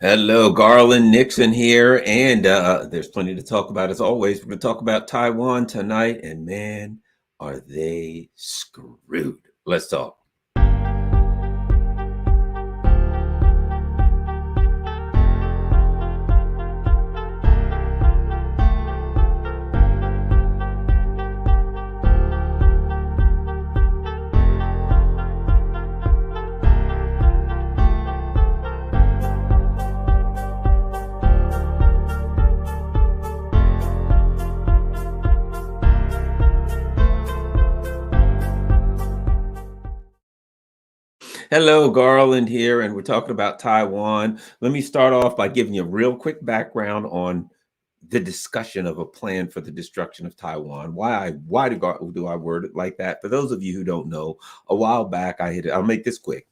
Hello, Garland Nixon here, and there's plenty to talk about as always. We're going to talk about Taiwan tonight, and man, are they screwed. Let's talk. Hello, Garland here, and we're talking about Taiwan. Let me start off by giving you a real quick background on the discussion of a plan for the destruction of Taiwan. Why do I word it like that? For those of you who don't know, a while back I'll make this quick.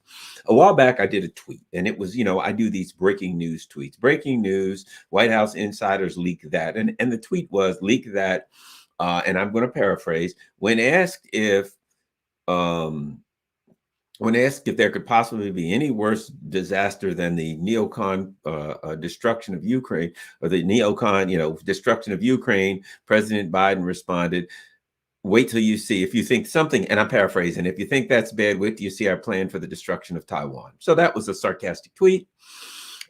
A while back I did a tweet, and it was, I do these breaking news tweets. Breaking news, White House insiders leak that. And the tweet was leak that, and I'm going to paraphrase, um when asked if there could possibly be any worse disaster than the neocon destruction of Ukraine, or the neocon, destruction of Ukraine, President Biden responded, "Wait till you see. If you think something," and I'm paraphrasing, "if you think that's bad, wait till you see our plan for the destruction of Taiwan." So that was a sarcastic tweet.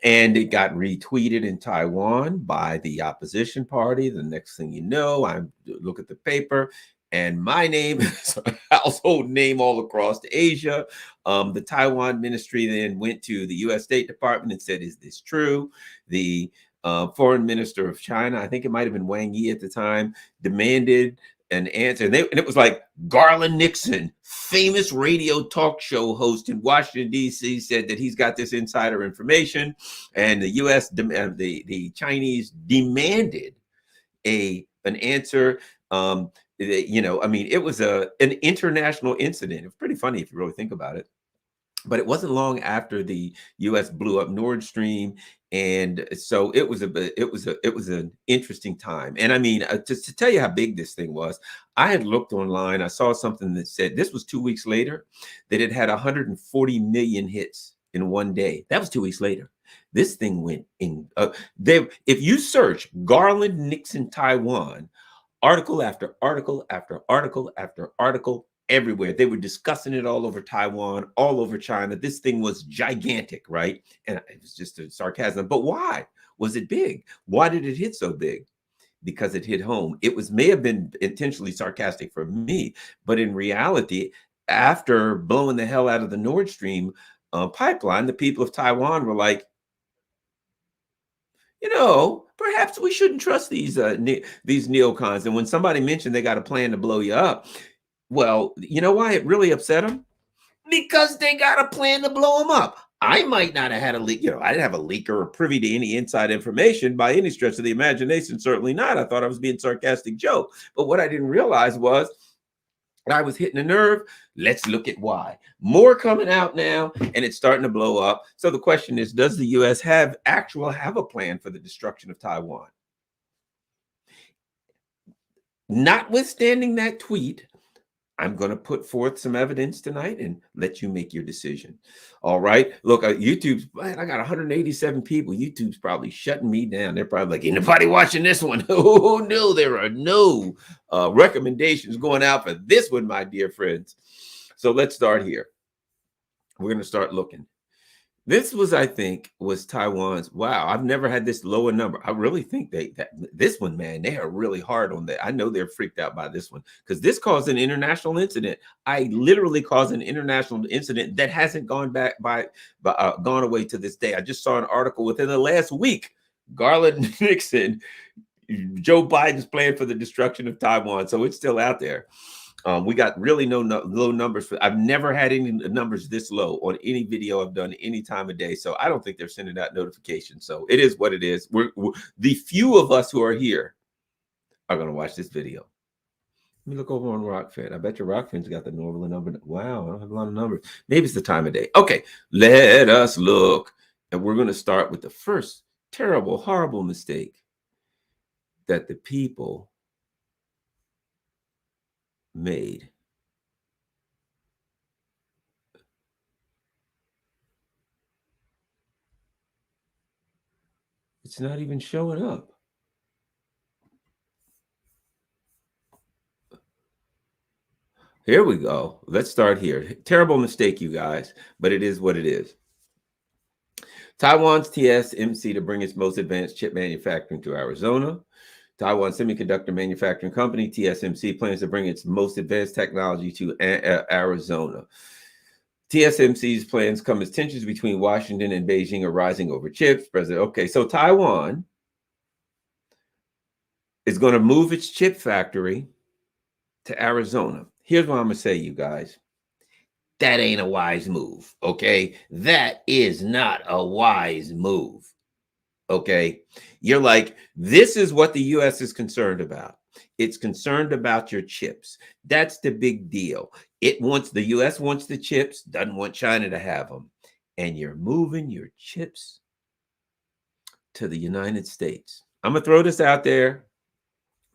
And it got retweeted in Taiwan by the opposition party. The next thing you know, I look at the paper, and my name is a household name all across Asia. The Taiwan ministry then went to the U.S. State Department and said, "Is this true?" The foreign minister of China, I think it might have been Wang Yi at the time, demanded an answer. And it was like Garland Nixon, famous radio talk show host in Washington, D.C., said that he's got this insider information. And the the Chinese demanded an answer. It was an international incident. It was pretty funny if you really think about it. But it wasn't long after the U.S. blew up Nord Stream, and so it was an interesting time. And I mean, to tell you how big this thing was, I had looked online. I saw something that said this was 2 weeks later that it had 140 million hits in one day. That was 2 weeks later. This thing went in. If you search Garland Nixon Taiwan, article after article after article after article everywhere. They were discussing it all over Taiwan, all over China. This thing was gigantic, right? And it was just a sarcasm. But why was it big? Why did it hit so big? Because it hit home. May have been intentionally sarcastic for me, but in reality, after blowing the hell out of the Nord Stream pipeline, the people of Taiwan were like, perhaps we shouldn't trust these neocons. And when somebody mentioned they got a plan to blow you up, well, you know why it really upset them? Because they got a plan to blow them up. I might not have had a leak. I didn't have a leaker or privy to any inside information by any stretch of the imagination. Certainly not. I thought I was being sarcastic joke. But what I didn't realize was I was hitting a nerve. Let's look at why. More coming out now, and it's starting to blow up. So the question is, does the U.S. have a plan for the destruction of Taiwan? Notwithstanding that tweet, I'm going to put forth some evidence tonight and let you make your decision. All right. Look, YouTube's, man, I got 187 people. YouTube's probably shutting me down. They're probably like, anybody watching this one? Oh, no, there are no recommendations going out for this one, my dear friends. So let's start here. We're going to start looking. This I think, was Taiwan's. Wow, I've never had this low a number. I really think this one, man, they are really hard on that. I know they're freaked out by this one because this caused an international incident. I literally caused an international incident that hasn't gone away to this day. I just saw an article within the last week. Garland Nixon, Joe Biden's plan for the destruction of Taiwan. So it's still out there. We got really low numbers. I've never had any numbers this low on any video I've done any time of day. So I don't think they're sending out notifications. So it is what it is. We're the few of us who are here are going to watch this video. Let me look over on Rockfin. I bet your Rockfin's got the normal number. Wow, I don't have a lot of numbers. Maybe it's the time of day. Okay, let us look. And we're going to start with the first terrible, horrible mistake that the people made. It's not even showing up. Here we go. Let's start here. Terrible mistake, you guys, but it is what it is. Taiwan's TSMC to bring its most advanced chip manufacturing to Arizona. Taiwan Semiconductor Manufacturing Company, TSMC, plans to bring its most advanced technology to Arizona. TSMC's plans come as tensions between Washington and Beijing are rising over chips. Okay, so Taiwan is going to move its chip factory to Arizona. Here's what I'm going to say, you guys. That ain't a wise move, okay? That is not a wise move, okay? You're like, this is what the U.S. is concerned about. It's concerned about your chips. That's the big deal. The U.S. wants the chips, doesn't want China to have them. And you're moving your chips to the United States. I'm going to throw this out there.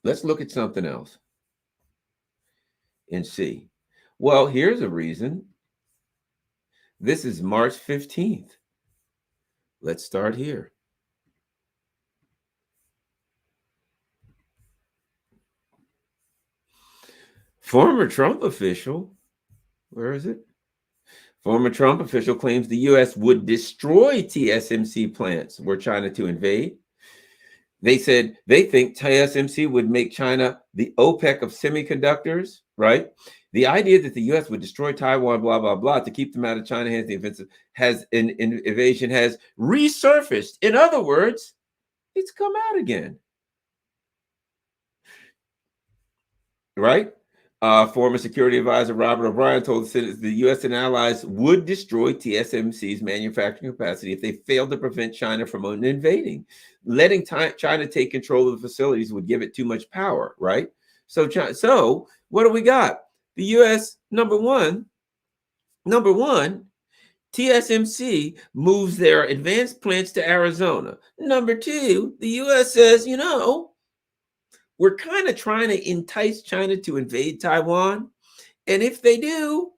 Let's look at something else and see. Well, here's a reason. This is March 15th. Let's start here. Former Trump official, where is it? Former Trump official claims the U.S. would destroy TSMC plants were China to invade. They said they think TSMC would make China the OPEC of semiconductors, right? The idea that the U.S. would destroy Taiwan, blah, blah, blah, to keep them out of China has invasion has resurfaced. In other words, it's come out again, right? Former security advisor Robert O'Brien told the Senate the U.S. and allies would destroy TSMC's manufacturing capacity if they failed to prevent China from invading. Letting China take control of the facilities would give it too much power, right? So what do we got? The U.S. number one, TSMC moves their advanced plants to Arizona. Number two, the U.S. says, we're kind of trying to entice China to invade Taiwan. And if they do,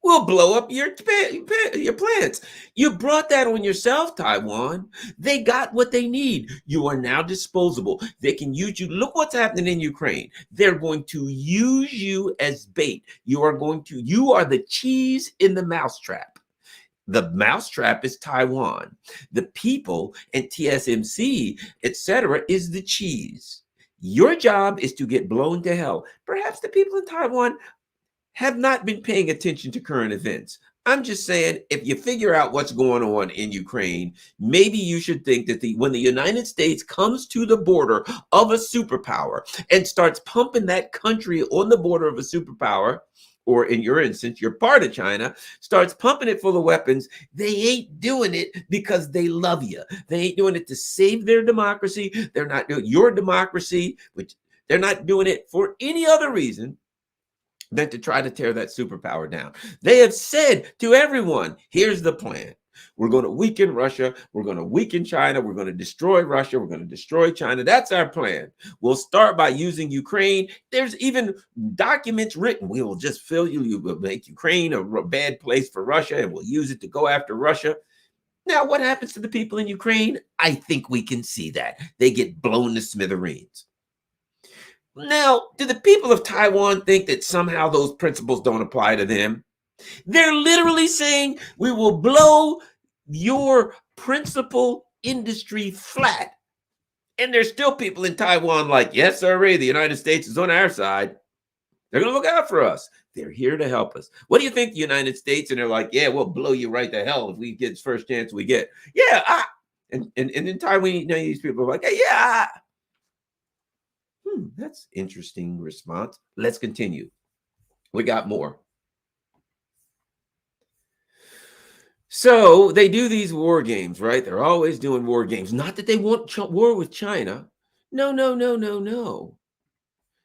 we'll blow up your plants. You brought that on yourself, Taiwan. They got what they need. You are now disposable. They can use you. Look what's happening in Ukraine. They're going to use you as bait. You are the cheese in the mousetrap. The mousetrap is Taiwan. The people and TSMC, etc., is the cheese. Your job is to get blown to hell. Perhaps the people in Taiwan have not been paying attention to current events. I'm just saying, if you figure out what's going on in Ukraine, maybe you should think that when the United States comes to the border of a superpower and starts pumping that country on the border of a superpower, or in your instance, you're part of China, starts pumping it full of weapons, they ain't doing it because they love you. They ain't doing it to save their democracy. They're not doing your democracy, which they're not doing it for any other reason than to try to tear that superpower down. They have said to everyone, here's the plan. We're going to weaken Russia. We're going to weaken China. We're going to destroy Russia. We're going to destroy China. That's our plan. We'll start by using Ukraine. There's even documents written. We will just fill you. We will make Ukraine a bad place for Russia, and we'll use it to go after Russia. Now, what happens to the people in Ukraine? I think we can see that. They get blown to smithereens. Now, do the people of Taiwan think that somehow those principles don't apply to them? They're literally saying we will blow your principal industry flat. And there's still people in Taiwan like, yes, sir, the United States is on our side. They're going to look out for us. They're here to help us. What do you think, the United States? And they're like, yeah, we'll blow you right to hell if we get the first chance we get. Yeah. And in Taiwanese people are like, hey, yeah. That's interesting response. Let's continue. We got more. So they do these war games, right? They're always doing war games. Not that they want war with China. No.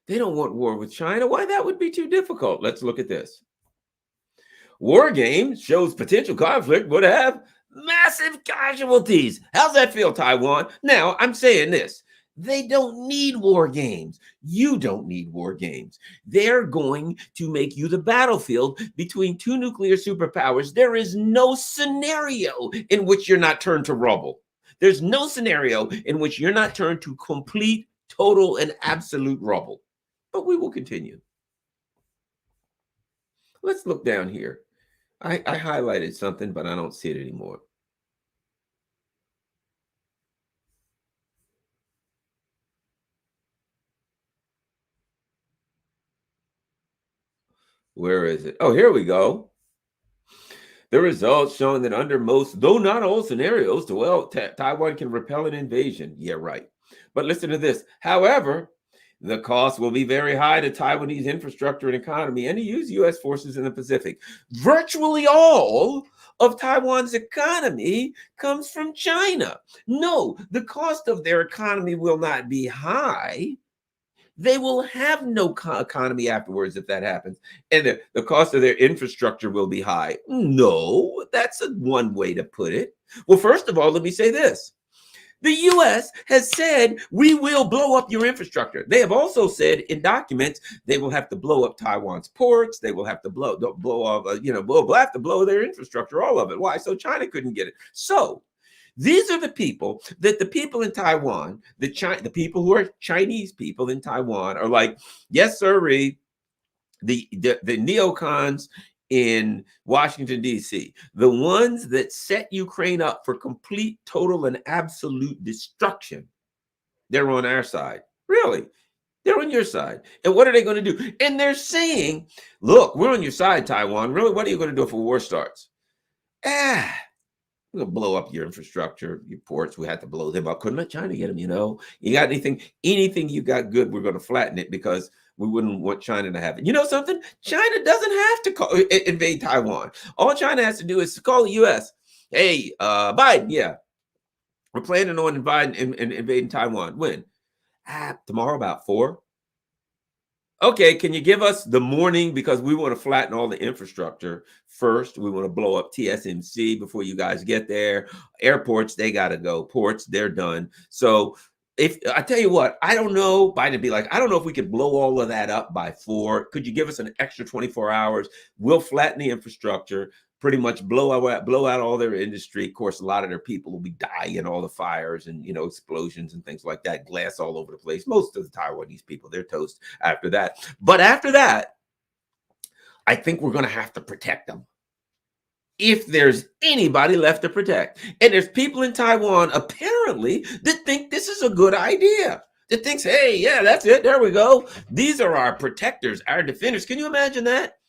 They don't want war with China. Why? That would be too difficult. Let's look at this. War game shows potential conflict would have massive casualties. How's that feel, Taiwan? Now, I'm saying this. They don't need war games. You don't need war games. They're going to make you the battlefield between two nuclear superpowers. There is no scenario in which you're not turned to rubble. There's no scenario in which you're not turned to complete, total, and absolute rubble. But we will continue. Let's look down here. I highlighted something, but I don't see it anymore. Where is it? Oh, here we go. The results showing that under most, though not all scenarios, Taiwan can repel an invasion. Yeah, right. But listen to this. However, the cost will be very high to Taiwanese infrastructure and economy and to use U.S. forces in the Pacific. Virtually all of Taiwan's economy comes from China. No, the cost of their economy will not be high. They will have no economy afterwards if that happens. And the cost of their infrastructure will be high. No, that's one way to put it. Well, first of all, let me say this. The U.S. has said, we will blow up your infrastructure. They have also said in documents, they will have to blow up Taiwan's ports. They will have to blow off, we'll have to blow their infrastructure, all of it. Why? So China couldn't get it. So these are the people that the people in Taiwan, the people who are Chinese people in Taiwan are like, yes, sirree, the neocons in Washington, D.C., the ones that set Ukraine up for complete, total, and absolute destruction, they're on our side. Really? They're on your side. And what are they going to do? And they're saying, look, we're on your side, Taiwan. Really, what are you going to do if a war starts? We're gonna blow up your infrastructure, your ports. We had to blow them up. Couldn't let China get them, You got anything you got good, we're gonna flatten it because we wouldn't want China to have it. You know something? China doesn't have to invade Taiwan. All China has to do is call the US. Hey, Biden, yeah. We're planning on invading Taiwan. When? Tomorrow about 4. Okay, can you give us the morning because we want to flatten all the infrastructure first. We want to blow up TSMC before you guys get there. Airports, they got to go. Ports, they're done. So if I tell you what, I don't know, Biden be like, I don't know if we could blow all of that up by 4. Could you give us an extra 24 hours? We'll flatten the infrastructure, pretty much blow out all their industry. Of course, a lot of their people will be dying in all the fires and explosions and things like that. Glass all over the place. Most of the Taiwanese people, they're toast after that. But after that, I think we're going to have to protect them. If there's anybody left to protect. And there's people in Taiwan, apparently, that think this is a good idea. That thinks, hey, yeah, that's it. There we go. These are our protectors, our defenders. Can you imagine that?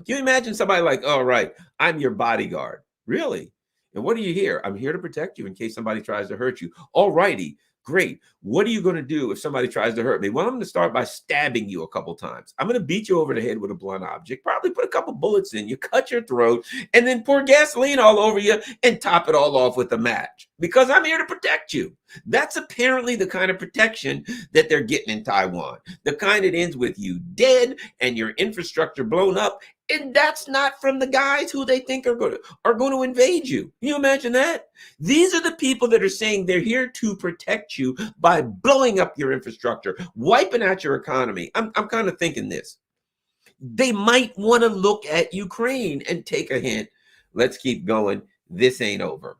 Can you imagine somebody like, all right, I'm your bodyguard. Really? And what are you here? I'm here to protect you in case somebody tries to hurt you. All righty. Great. What are you going to do if somebody tries to hurt me? Well, I'm going to start by stabbing you a couple times. I'm going to beat you over the head with a blunt object, probably put a couple bullets in you, cut your throat, and then pour gasoline all over you and top it all off with a match because I'm here to protect you. That's apparently the kind of protection that they're getting in Taiwan, the kind that ends with you dead and your infrastructure blown up. And that's not from the guys who they think are going to invade you. Can you imagine that? These are the people that are saying they're here to protect you by blowing up your infrastructure, wiping out your economy. I'm kind of thinking this. They might want to look at Ukraine and take a hint. Let's keep going. This ain't over.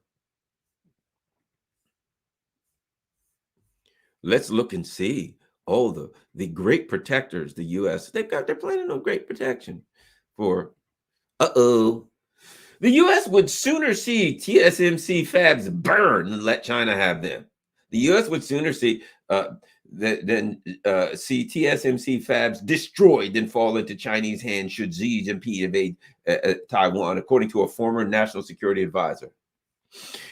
Let's look and see. Oh, the great protectors, the U.S., they're planning on great protection for, the U.S. would sooner see TSMC fabs burn than let China have them. The U.S. would sooner see see TSMC fabs destroyed than fall into Chinese hands should Xi Jinping invade Taiwan, according to a former national security advisor.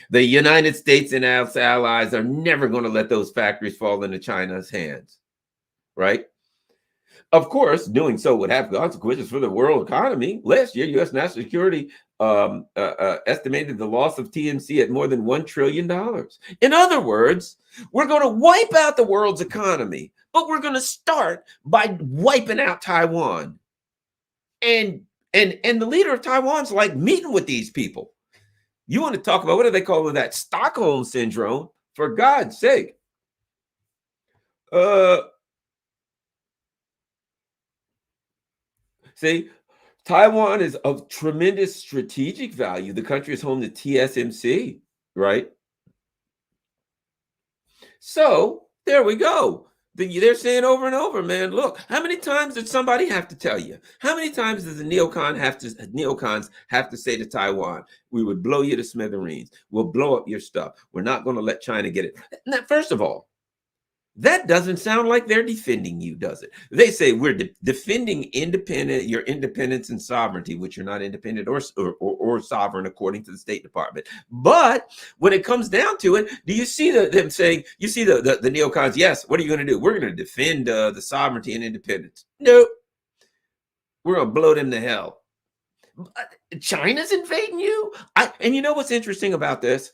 The United States and its allies are never going to let those factories fall into China's hands, right? Of course, doing so would have consequences for the world economy. Last year, U.S. national security estimated the loss of TMC at more than $1 trillion. In other words, we're going to wipe out the world's economy, but we're going to start by wiping out Taiwan. And the leader of Taiwan's like meeting with these people. You want to talk about, what do they call that? Stockholm syndrome, for God's sake. See, Taiwan is of tremendous strategic value. The country is home to TSMC, right? So there we go. They're saying over and over, man, look, how many times did somebody have to tell you? How many times does the neocons have to say to Taiwan, we would blow you to smithereens. We'll blow up your stuff. We're not going to let China get it. Now, first of all, that doesn't sound like they're defending you, does it? They say we're defending your independence and sovereignty, which you're not independent or sovereign according to the State Department. But when it comes down to it, do you see them saying, you see the neocons, yes, what are you going to do? We're going to defend the sovereignty and independence. Nope. We're going to blow them to hell. China's invading you? And you know what's interesting about this?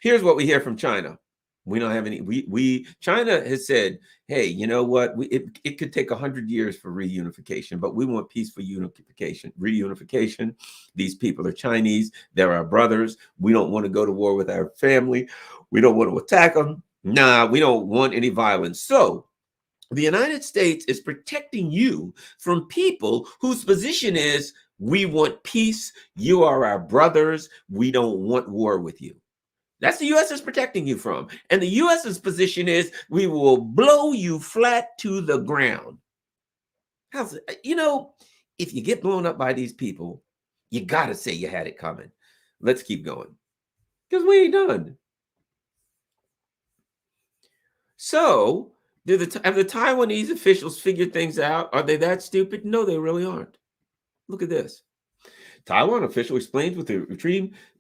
Here's what we hear from China. We don't have any, China has said, hey, you know what? It could take 100 years for reunification, but we want peaceful reunification. These people are Chinese. They're our brothers. We don't want to go to war with our family. We don't want to attack them. Nah, we don't want any violence. So the United States is protecting you from people whose position is, we want peace. You are our brothers. We don't want war with you. That's the U.S. is protecting you from. And the U.S.'s position is, we will blow you flat to the ground. How's it? You know, if you get blown up by these people, you got to say you had it coming. Let's keep going, because we ain't done. So, have the Taiwanese officials figured things out? Are they that stupid? No, they really aren't. Look at this. Taiwan official explains with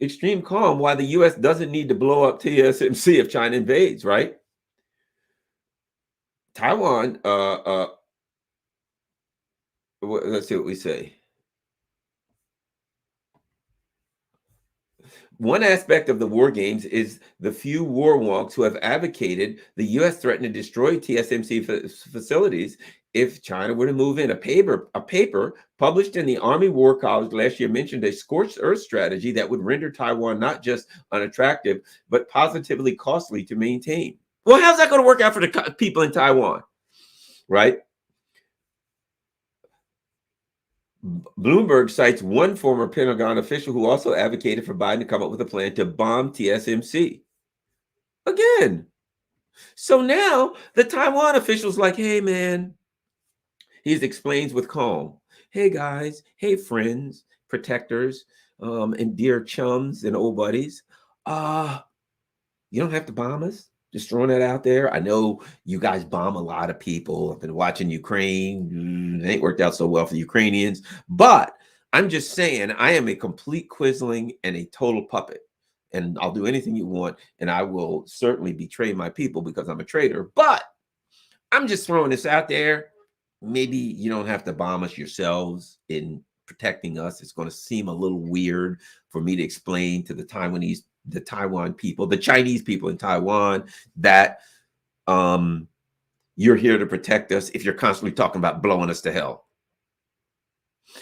extreme calm why the U.S. doesn't need to blow up TSMC if China invades, right? Taiwan, let's see what we say. One aspect of the war games is the few war wonks who have advocated the U.S. threaten to destroy TSMC facilities if China were to move in. A paper published in the Army War College last year mentioned a scorched earth strategy that would render Taiwan not just unattractive, but positively costly to maintain. Well, how's that going to work out for the people in Taiwan, right? Bloomberg cites one former Pentagon official who also advocated for Biden to come up with a plan to bomb TSMC. Again. So now the Taiwan official's like, hey, man, he explains with calm. Hey, guys. Hey, friends, protectors, and dear chums and old buddies. You don't have to bomb us. Just throwing that out there. I know you guys bomb a lot of people. I've been watching Ukraine. It ain't worked out so well for the Ukrainians. But I'm just saying, I am a complete quisling and a total puppet. And I'll do anything you want. And I will certainly betray my people because I'm a traitor. But I'm just throwing this out there. Maybe you don't have to bomb us yourselves in protecting us. It's going to seem a little weird for me to explain to the Taiwan people, the Chinese people in Taiwan, that you're here to protect us if you're constantly talking about blowing us to hell.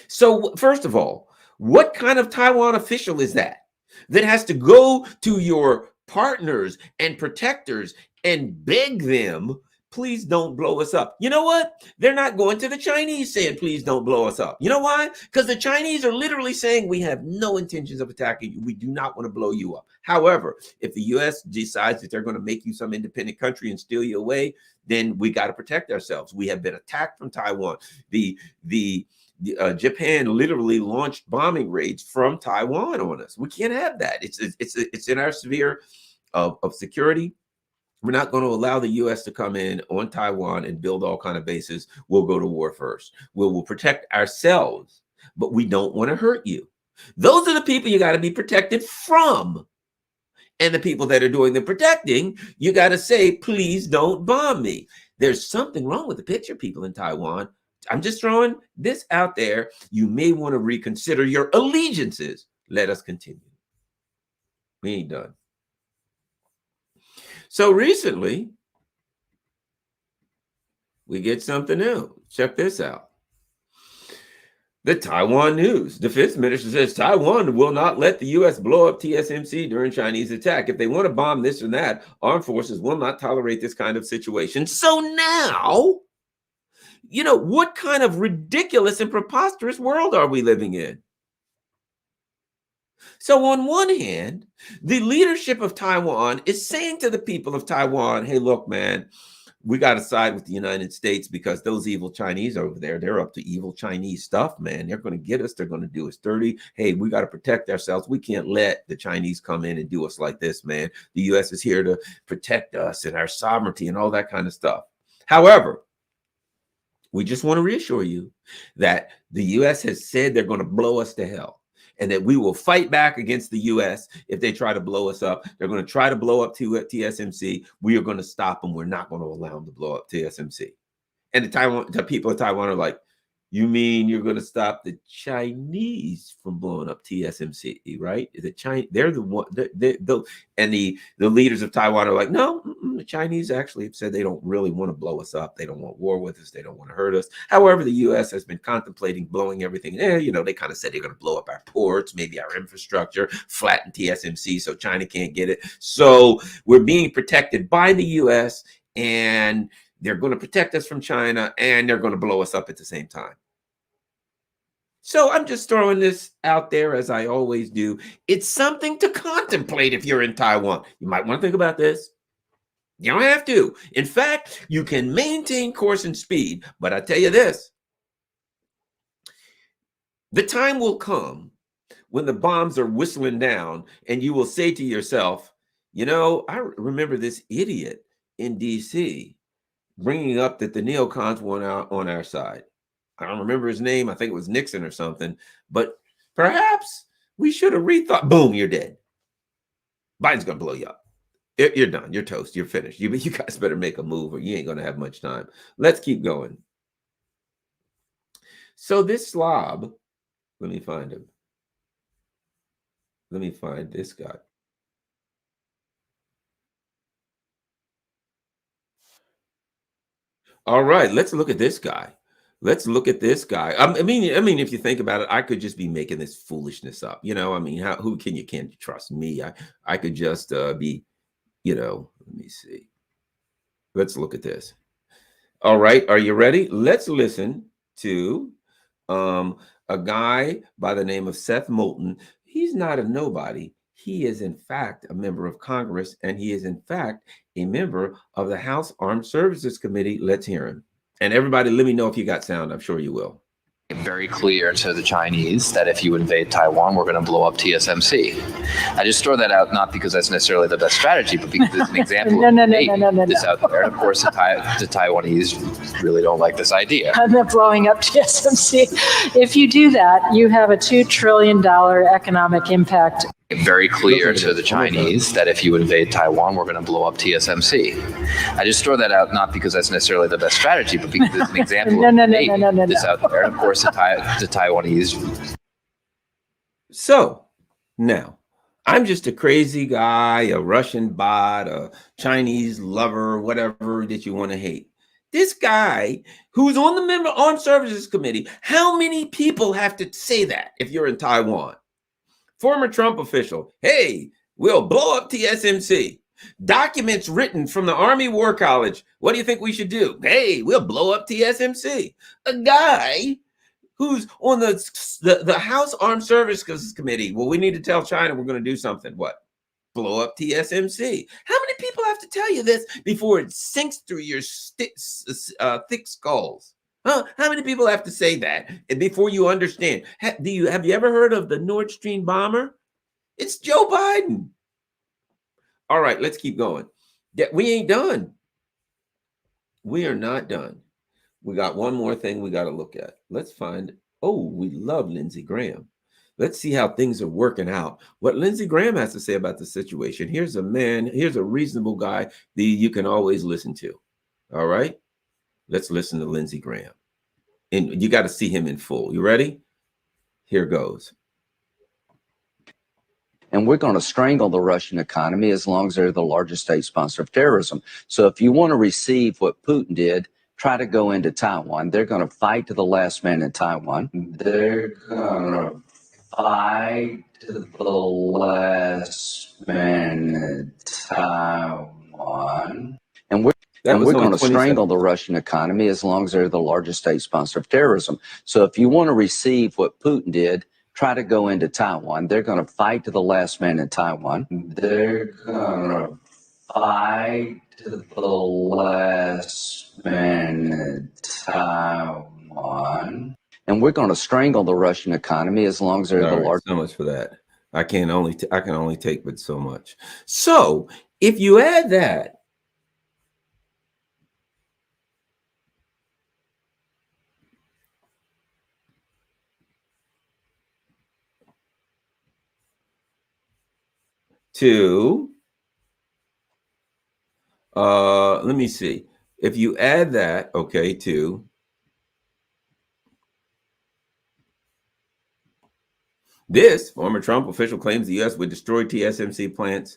So first of all, what kind of Taiwan official is that has to go to your partners and protectors and beg them, please don't blow us up? You know what? They're not going to the Chinese saying, please don't blow us up. You know why? Because the Chinese are literally saying, we have no intentions of attacking you. We do not want to blow you up. However, if the U.S. decides that they're going to make you some independent country and steal you away, then we got to protect ourselves. We have been attacked from Taiwan. Japan literally launched bombing raids from Taiwan on us. We can't have that. It's in our sphere of security. We're not going to allow the U.S. to come in on Taiwan and build all kind of bases. We'll go to war first. We'll protect ourselves, but we don't want to hurt you. Those are the people you got to be protected from. And the people that are doing the protecting, you got to say, please don't bomb me. There's something wrong with the picture, people in Taiwan. I'm just throwing this out there. You may want to reconsider your allegiances. Let us continue. We ain't done. So recently, we get something new. Check this out. The Taiwan News. Defense minister says Taiwan will not let the U.S. blow up TSMC during Chinese attack. If they want to bomb this or that, armed forces will not tolerate this kind of situation. So now, you know, what kind of ridiculous and preposterous world are we living in? So on one hand, the leadership of Taiwan is saying to the people of Taiwan, hey, look, man, we got to side with the United States because those evil Chinese over there, they're up to evil Chinese stuff, man. They're going to get us. They're going to do us dirty. Hey, we got to protect ourselves. We can't let the Chinese come in and do us like this, man. The U.S. is here to protect us and our sovereignty and all that kind of stuff. However, we just want to reassure you that the U.S. has said they're going to blow us to hell, and that we will fight back against the U.S. if they try to blow us up. They're going to try to blow up TSMC. We are going to stop them. We're not going to allow them to blow up TSMC. And the people of Taiwan are like, you mean you're going to stop the Chinese from blowing up TSMC, right? They're the one, and the leaders of Taiwan are like, no, the Chinese actually have said they don't really want to blow us up. They don't want war with us. They don't want to hurt us. However, the U.S. has been contemplating blowing everything. They kind of said they're going to blow up our ports, maybe our infrastructure, flatten TSMC so China can't get it. So we're being protected by the U.S., and they're going to protect us from China, and they're going to blow us up at the same time. So I'm just throwing this out there, as I always do. It's something to contemplate if you're in Taiwan. You might want to think about this. You don't have to. In fact, you can maintain course and speed. But I tell you this, the time will come when the bombs are whistling down and you will say to yourself, I remember this idiot in D.C. bringing up that the neocons were on our side. I don't remember his name. I think it was Nixon or something. But perhaps we should have rethought. Boom, you're dead. Biden's going to blow you up. You're done. You're toast. You're finished. You guys better make a move or you ain't going to have much time. Let's keep going. So this slob, let me find him. Let me find this guy. All right, let's look at this guy. Let's look at this guy. I mean, if you think about it, I could just be making this foolishness up. Who can you trust me? I could just be, let me see. Let's look at this. All right, are you ready? Let's listen to a guy by the name of Seth Moulton. He's not a nobody. He is, in fact, a member of Congress, and he is, in fact, a member of the House Armed Services Committee. Let's hear him. And everybody, let me know if you got sound. I'm sure you will. Very clear to the Chinese that if you invade Taiwan, we're going to blow up TSMC. I just throw that out not because that's necessarily the best strategy, but because it's an example of this out there. And of course, the Taiwanese really don't like this idea. I'm not blowing up TSMC. If you do that, you have a $2 trillion economic impact. Very clear to the Chinese that if you invade Taiwan, we're going to blow up TSMC. I just throw that out not because that's necessarily the best strategy, but because it's an example of this out there. And of course, the Taiwanese. So now, I'm just a crazy guy, a Russian bot, a Chinese lover, whatever that you want to hate. This guy who's on the Armed Services Committee, how many people have to say that if you're in Taiwan? Former Trump official, hey, we'll blow up TSMC. Documents written from the Army War College. What do you think we should do? Hey, we'll blow up TSMC. A guy who's on the House Armed Services Committee. Well, we need to tell China we're going to do something. What? Blow up TSMC. How many people have to tell you this before it sinks through your thick skulls? Huh? How many people have to say that before you understand? Have you ever heard of the Nord Stream bomber? It's Joe Biden. All right, let's keep going. We ain't done. We are not done. We got one more thing we got to look at. Let's find, we love Lindsey Graham. Let's see how things are working out. What Lindsey Graham has to say about the situation. Here's a reasonable guy that you can always listen to. All right? Let's listen to Lindsey Graham. And you got to see him in full. You ready? Here goes. And we're going to strangle the Russian economy as long as they're the largest state sponsor of terrorism. So if you want to receive what Putin did, try to go into Taiwan. They're going to fight to the last man in Taiwan. They're going to fight to the last man in Taiwan. And we're going to strangle the Russian economy as long as they're the largest state sponsor of terrorism. So if you want to receive what Putin did, try to go into Taiwan. They're going to fight to the last man in Taiwan. They're going to fight to the last man in Taiwan. And we're going to strangle the Russian economy as long as they're the largest. So much for that. I can only take but so much. So if you add that to let me see. If you add that, okay, to this, former Trump official claims the U.S. would destroy TSMC plants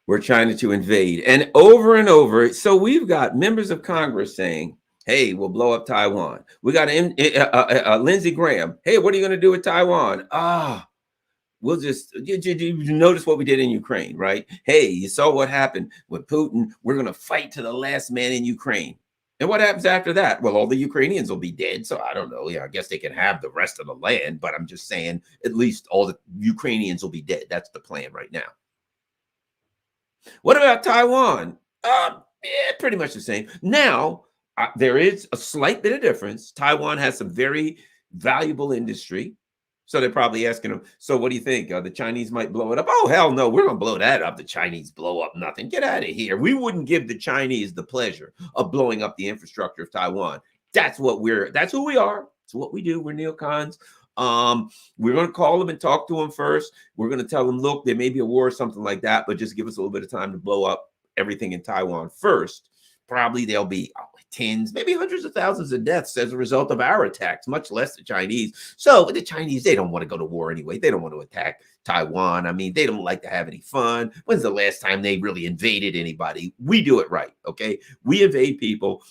were China to invade. And over. So we've got members of Congress saying, hey, we'll blow up Taiwan. We got Lindsey Graham. Hey, what are you going to do with Taiwan? We'll just, you notice what we did in Ukraine, right? Hey, you saw what happened with Putin. We're going to fight to the last man in Ukraine. And what happens after that? Well, all the Ukrainians will be dead. So I don't know. Yeah, I guess they can have the rest of the land. But I'm just saying, at least all the Ukrainians will be dead. That's the plan right now. What about Taiwan? Yeah, pretty much the same. Now, there is a slight bit of difference. Taiwan has some very valuable industry. So they're probably asking them, so what do you think? The Chinese might blow it up? Oh, hell no, we're going to blow that up. The Chinese blow up nothing. Get out of here. We wouldn't give the Chinese the pleasure of blowing up the infrastructure of Taiwan. That's who we are. It's what we do. We're neocons. We're going to call them and talk to them first. We're going to tell them, look, there may be a war or something like that, but just give us a little bit of time to blow up everything in Taiwan first. Probably there'll be tens, maybe hundreds of thousands of deaths as a result of our attacks, much less the Chinese. So the Chinese, they don't want to go to war anyway. They don't want to attack Taiwan. I mean, they don't like to have any fun. When's the last time they really invaded anybody? We do it right, okay? We invade people.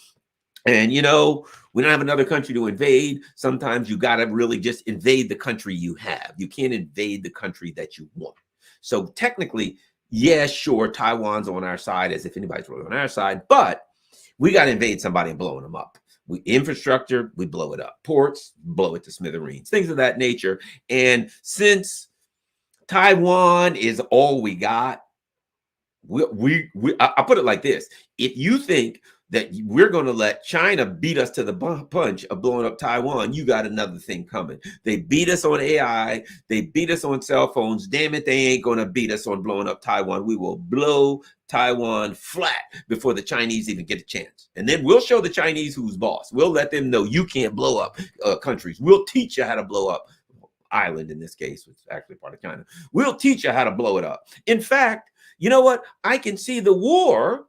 And, we don't have another country to invade. Sometimes you got to really just invade the country you have. You can't invade the country that you want. So technically, yeah, sure, Taiwan's on our side, as if anybody's really on our side, but we got to invade somebody and blowing them up. Infrastructure, we blow it up. Ports, blow it to smithereens, things of that nature. And since Taiwan is all we got, I put it like this. If you think that we're going to let China beat us to the punch of blowing up Taiwan, you got another thing coming. They beat us on AI. They beat us on cell phones. Damn it, they ain't going to beat us on blowing up Taiwan. We will blow Taiwan flat before the Chinese even get a chance. And then we'll show the Chinese who's boss. We'll let them know you can't blow up countries. We'll teach you how to blow up island in this case, which is actually part of China. We'll teach you how to blow it up. In fact, you know what? I can see the war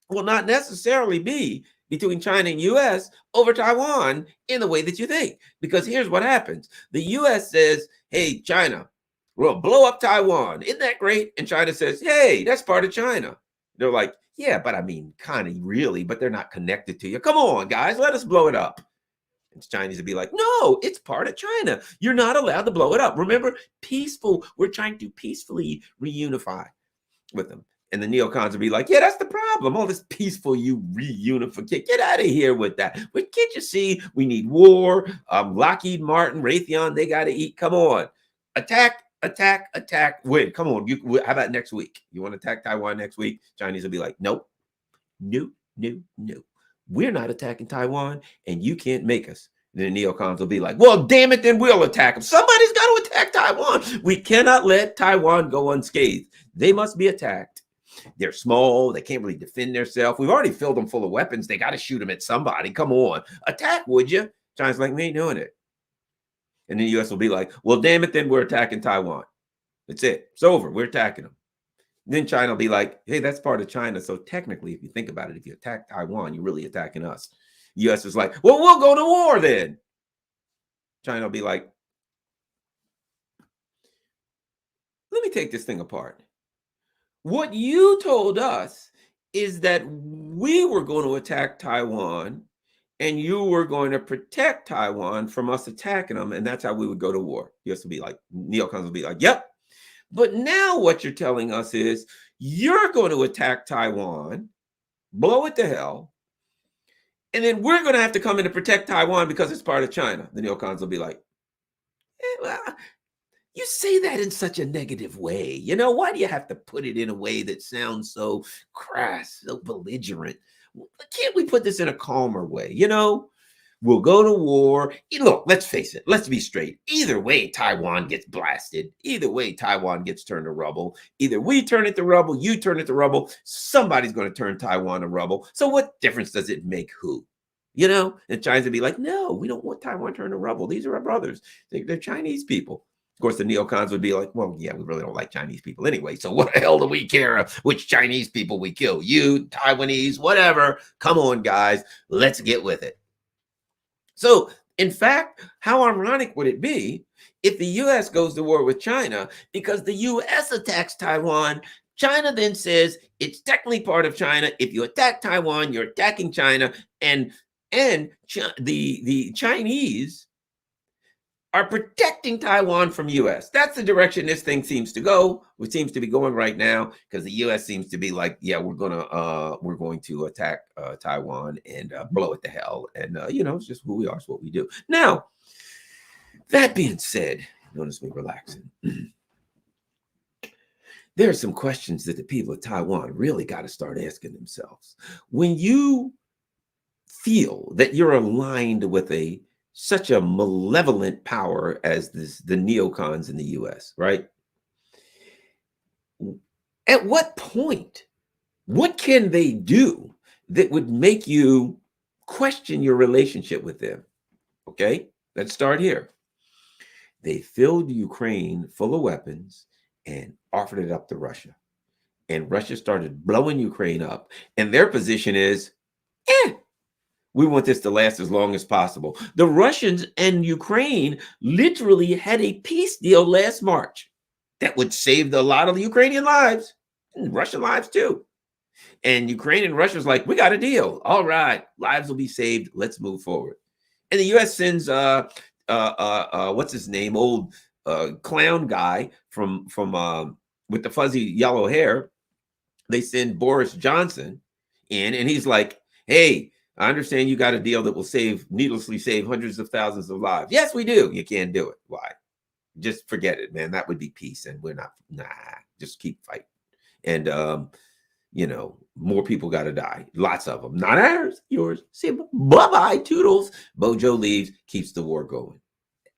will not necessarily be between China and U.S. over Taiwan in the way that you think. Because here's what happens. The U.S. says, hey, China, we'll blow up Taiwan. Isn't that great? And China says, hey, that's part of China. They're like, yeah, but I mean, kind of really, but they're not connected to you. Come on, guys, let us blow it up. And Chinese would be like, no, it's part of China. You're not allowed to blow it up. Remember, peaceful. We're trying to peacefully reunify with them. And the neocons would be like, yeah, that's the problem. All this peaceful reunify. Get out of here with that. But can't you see we need war? Lockheed Martin, Raytheon, they got to eat. Come on. Attack, win. Come on. How about next week? You want to attack Taiwan next week? Chinese will be like, nope. No. We're not attacking Taiwan, and you can't make us. And the neocons will be like, well, damn it, then we'll attack them. Somebody's got to attack Taiwan. We cannot let Taiwan go unscathed. They must be attacked. They're small. They can't really defend themselves. We've already filled them full of weapons. They got to shoot them at somebody. Come on. Attack, would you? China's like, we ain't doing it. And then the U.S. will be like, well, damn it, then we're attacking Taiwan. That's it. It's over. We're attacking them. Then China will be like, hey, that's part of China. So technically, if you think about it, if you attack Taiwan, you're really attacking us. The U.S. is like, well, we'll go to war then. China will be like, let me take this thing apart. What you told us is that we were going to attack Taiwan and you were going to protect Taiwan from us attacking them. And that's how we would go to war. US will be like, neocons will be like, yep. But now what you're telling us is you're going to attack Taiwan, blow it to hell. And then we're going to have to come in to protect Taiwan because it's part of China. The neocons will be like, Well, you say that in such a negative way. You know, why do you have to put it in a way that sounds so crass, so belligerent? Can't we put this in a calmer way? You know, we'll go to war. Look, let's face it. Let's be straight. Either way, Taiwan gets blasted. Either way, Taiwan gets turned to rubble. Either we turn it to rubble, you turn it to rubble. Somebody's going to turn Taiwan to rubble. So what difference does it make who? You know, and China's to be like, no, we don't want Taiwan turned to rubble. These are our brothers. They're Chinese people. Of course, the neocons would be like, well, yeah, we really don't like Chinese people anyway. So what the hell do we care which Chinese people we kill? You, Taiwanese, whatever. Come on, guys. Let's get with it. So, in fact, how ironic would it be if the U.S. goes to war with China because the U.S. attacks Taiwan? China then says it's technically part of China. If you attack Taiwan, you're attacking China. And the Chinese are protecting Taiwan from U.S. That's the direction this thing seems to go. It seems to be going right now because the U.S. seems to be like, yeah, we're going to attack Taiwan and blow it to hell. And you know, it's just who we are. It's what we do. Now, that being said, notice me relaxing. There are some questions that the people of Taiwan really got to start asking themselves. When you feel that you're aligned with such a malevolent power as the neocons in the US, right? At what point, what can they do that would make you question your relationship with them? Okay, let's start here. They filled Ukraine full of weapons and offered it up to Russia. And Russia started blowing Ukraine up. And their position is, we want this to last as long as possible. The Russians and Ukraine literally had a peace deal last March that would save a lot of the Ukrainian lives, and Russian lives too. And Ukraine and Russia's like, we got a deal. All right, lives will be saved. Let's move forward. And the U.S. sends what's his name, old clown guy from with the fuzzy yellow hair. They send Boris Johnson in, and he's like, hey, I understand you got a deal that will needlessly save hundreds of thousands of lives. Yes, we do. You can't do it. Why? Just forget it, man. That would be peace. And we're not, just keep fighting. And, you know, more people got to die. Lots of them. Not ours, yours. See, bye-bye, toodles. Bojo leaves, keeps the war going.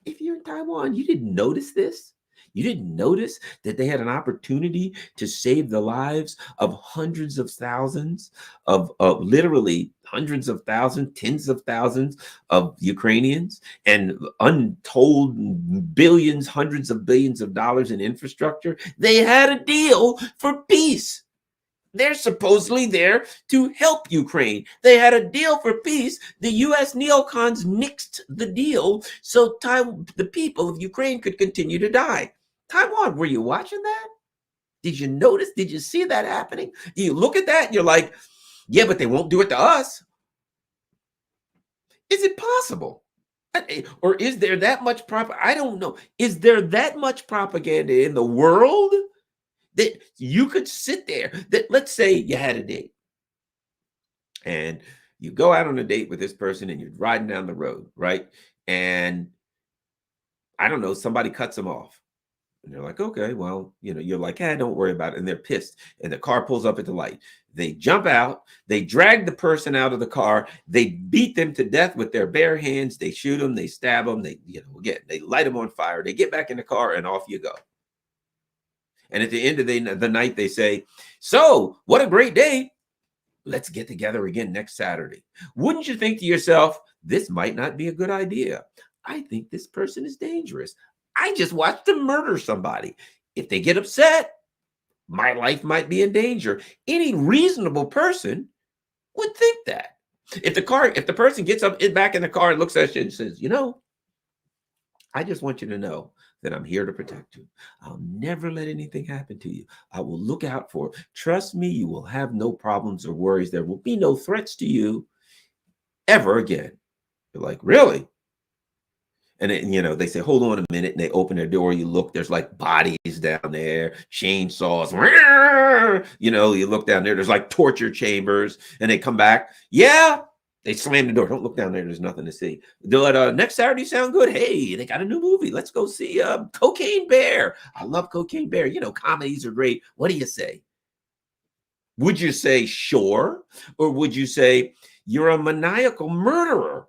If you're in Taiwan, you didn't notice this? You didn't notice that they had an opportunity to save the lives of hundreds of thousands of literally hundreds of thousands, tens of thousands of Ukrainians and untold billions, hundreds of billions of dollars in infrastructure? They had a deal for peace. They're supposedly there to help Ukraine. They had a deal for peace. The U.S. neocons nixed the deal so the people of Ukraine could continue to die. Taiwan, were you watching that? Did you notice? Did you see that happening? You look at that and you're like, yeah, but they won't do it to us. Is it possible? Or is there that much I don't know. Is there that much propaganda in the world that you could sit there, that let's say you had a date and you go out on a date with this person and you're riding down the road, right? And I don't know, somebody cuts them off. And they're like, okay, well, you know, you're like, don't worry about it. And they're pissed. And the car pulls up at the light. They jump out. They drag the person out of the car. They beat them to death with their bare hands. They shoot them. They stab them. They, they light them on fire. They get back in the car and off you go. And at the end of the night, they say, so what a great day. Let's get together again next Saturday. Wouldn't you think to yourself, this might not be a good idea? I think this person is dangerous. I just watched them murder somebody. If they get upset, my life might be in danger. Any reasonable person would think that. If the person gets up back in the car and looks at you and says, I just want you to know that I'm here to protect you. I'll never let anything happen to you. I will look out for it. Trust me, you will have no problems or worries. There will be no threats to you ever again. You're like, really? And then, they say, hold on a minute. And they open their door. You look, there's like bodies down there, chainsaws. You look down there, there's like torture chambers. And they come back. Yeah, They slam the door. Don't look down there. There's nothing to see. They'll next Saturday sound good. Hey, they got a new movie. Let's go see Cocaine Bear. I love Cocaine Bear. You know, comedies are great. What do you say? Would you say sure? Or would you say you're a maniacal murderer?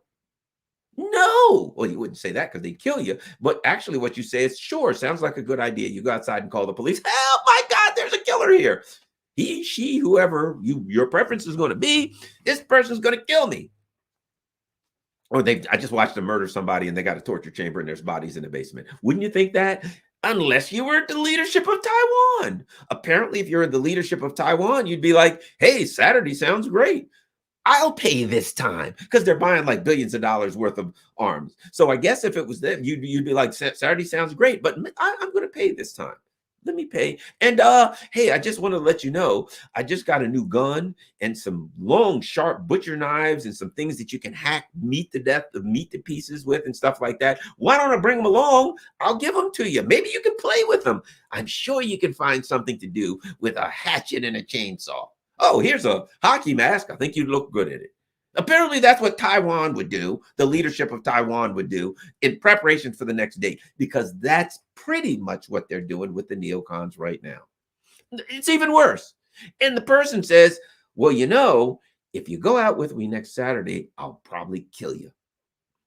No. Well, you wouldn't say that because they'd kill you. But actually what you say is sure. Sounds like a good idea. You go outside and call the police. Help, my God, there's a killer here. He, she, whoever your preference is going to be, this person's going to kill me. Or I just watched them murder somebody and they got a torture chamber and there's bodies in the basement. Wouldn't you think that? Unless you were at the leadership of Taiwan. Apparently, if you're in the leadership of Taiwan, you'd be like, hey, Saturday sounds great. I'll pay this time, because they're buying like billions of dollars worth of arms. So I guess if it was them, you'd be like, Saturday sounds great, but I'm going to pay this time. Let me pay. And hey, I just want to let you know, I just got a new gun and some long, sharp butcher knives and some things that you can hack meat to pieces with and stuff like that. Why don't I bring them along? I'll give them to you. Maybe you can play with them. I'm sure you can find something to do with a hatchet and a chainsaw. Oh, here's a hockey mask. I think you'd look good at it. Apparently, that's what Taiwan would do, the leadership of Taiwan would do in preparation for the next date, because that's pretty much what they're doing with the neocons right now. It's even worse. And the person says, well, you know, if you go out with me next Saturday, I'll probably kill you.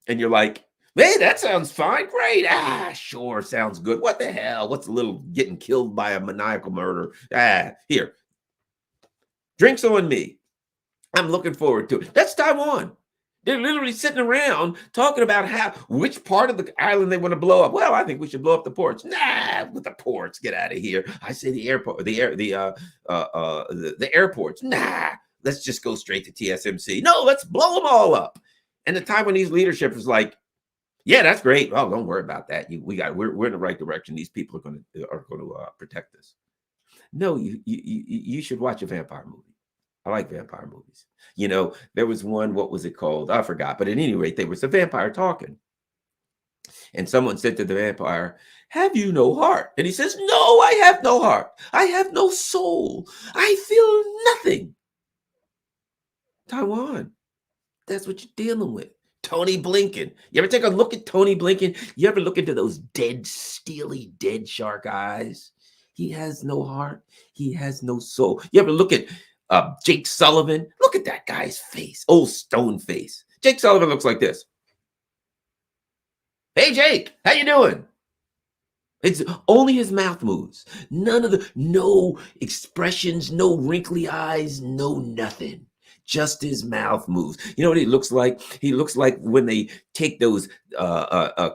And you're like, hey, that sounds fine. Great. Sure. Sounds good. What the hell? What's a little getting killed by a maniacal murder? Here. Drinks on me. I'm looking forward to it. That's Taiwan. They're literally sitting around talking about which part of the island they want to blow up. Well, I think we should blow up the ports. Nah, with the ports, get out of here. I say the airport, the airports. Nah, let's just go straight to TSMC. No, let's blow them all up. And the Taiwanese leadership is like, yeah, that's great. Oh, don't worry about that. We're in the right direction. These people are going to protect us. No, you should watch a vampire movie. I like vampire movies. You know, there was one, what was it called? I forgot. But at any rate, there was a vampire talking. And someone said to the vampire, have you no heart? And he says, no, I have no heart. I have no soul. I feel nothing. Taiwan, that's what you're dealing with. Tony Blinken. You ever take a look at Tony Blinken? You ever look into those dead, steely, dead shark eyes? He has no heart. He has no soul. You ever look at Jake Sullivan? Look at that guy's face. Old stone face. Jake Sullivan looks like this. Hey, Jake, how you doing? It's only his mouth moves. No expressions, no wrinkly eyes, no nothing. Just his mouth moves. You know what he looks like? He looks like when they take those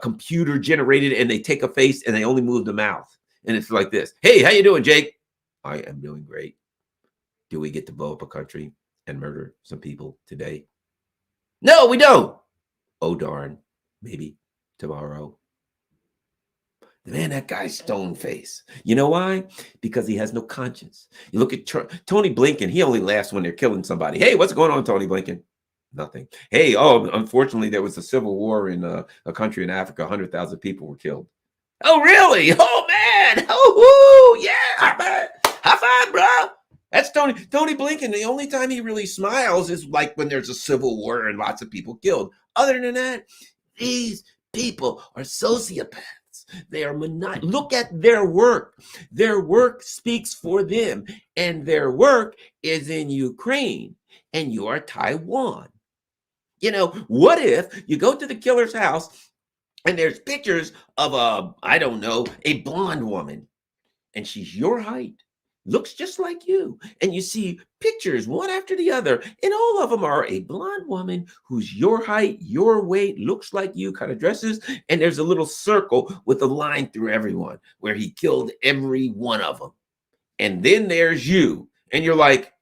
computer generated and they take a face and they only move the mouth. And it's like this. Hey, how you doing, Jake? I am doing great. Do we get to blow up a country and murder some people today? No, we don't. Oh, darn. Maybe tomorrow. Man, that guy's stone face. You know why? Because he has no conscience. You look at Tony Blinken. He only laughs when they're killing somebody. Hey, what's going on, Tony Blinken? Nothing. Hey, unfortunately, there was a civil war in a country in Africa. 100,000 people were killed. Oh, really? Oh, man. Oh, yeah. High five, bro. That's Tony Blinken. The only time he really smiles is like when there's a civil war and lots of people killed. Other than that, these people are sociopaths. They are maniacal. Look at their work. Their work speaks for them. And their work is in Ukraine. And you are Taiwan. You know, what if you go to the killer's house and there's pictures of a blonde woman, and she's your height, looks just like you, and you see pictures one after the other, and all of them are a blonde woman who's your height, your weight, looks like you, kind of dresses, and there's a little circle with a line through everyone where he killed every one of them. And then there's you, and you're like,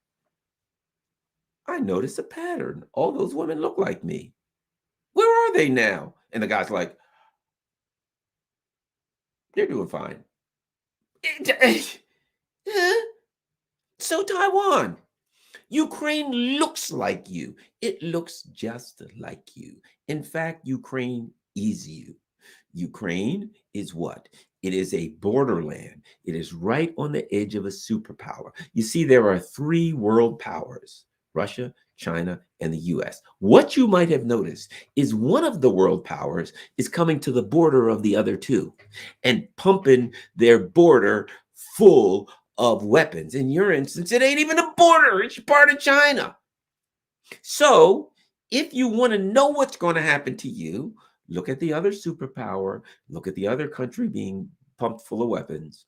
I notice a pattern. All those women look like me. Where are they now? And the guy's like, they're doing fine. So Taiwan, Ukraine looks like you. It looks just like you. In fact, Ukraine is you. Ukraine is what? It is a borderland. It is right on the edge of a superpower. You see, there are 3 world powers. Russia, China, and the US. What you might have noticed is one of the world powers is coming to the border of the other two and pumping their border full of weapons. In your instance, it ain't even a border, it's part of China. So if you want to know what's going to happen to you, look at the other superpower, look at the other country being pumped full of weapons.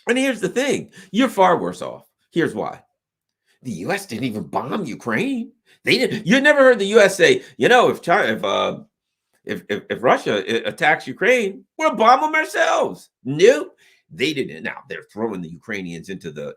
And here's the thing, you're far worse off. Here's why. The U.S. didn't even bomb Ukraine. They didn't. You never heard the U.S. say, you know, if China, if Russia attacks Ukraine, we'll bomb them ourselves. Nope, they didn't. Now they're throwing the Ukrainians into the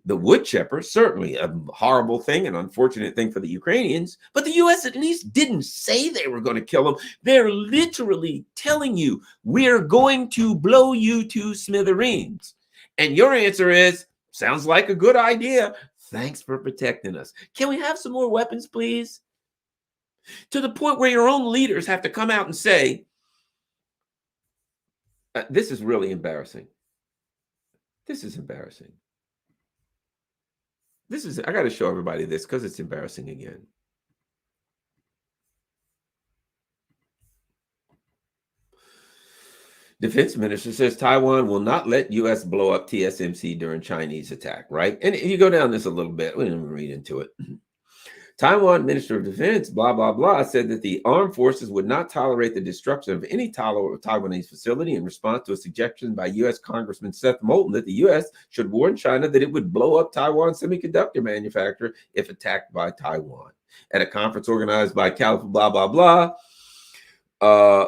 wood chipper. Certainly a horrible thing, an unfortunate thing for the Ukrainians. But the U.S. at least didn't say they were going to kill them. They're literally telling you, we're going to blow you to smithereens. And your answer is, sounds like a good idea. Thanks for protecting us. Can we have some more weapons, please? To the point where your own leaders have to come out and say, this is really embarrassing. This is embarrassing. I got to show everybody this because it's embarrassing again. Defense minister says Taiwan will not let U.S. blow up TSMC during Chinese attack, right? And you go down this a little bit. We didn't read into it. Taiwan Minister of Defense, blah, blah, blah, said that the armed forces would not tolerate the destruction of any Taiwanese facility in response to a suggestion by U.S. Congressman Seth Moulton that the U.S. should warn China that it would blow up Taiwan semiconductor manufacturer if attacked by Taiwan. At a conference organized by blah, blah, blah,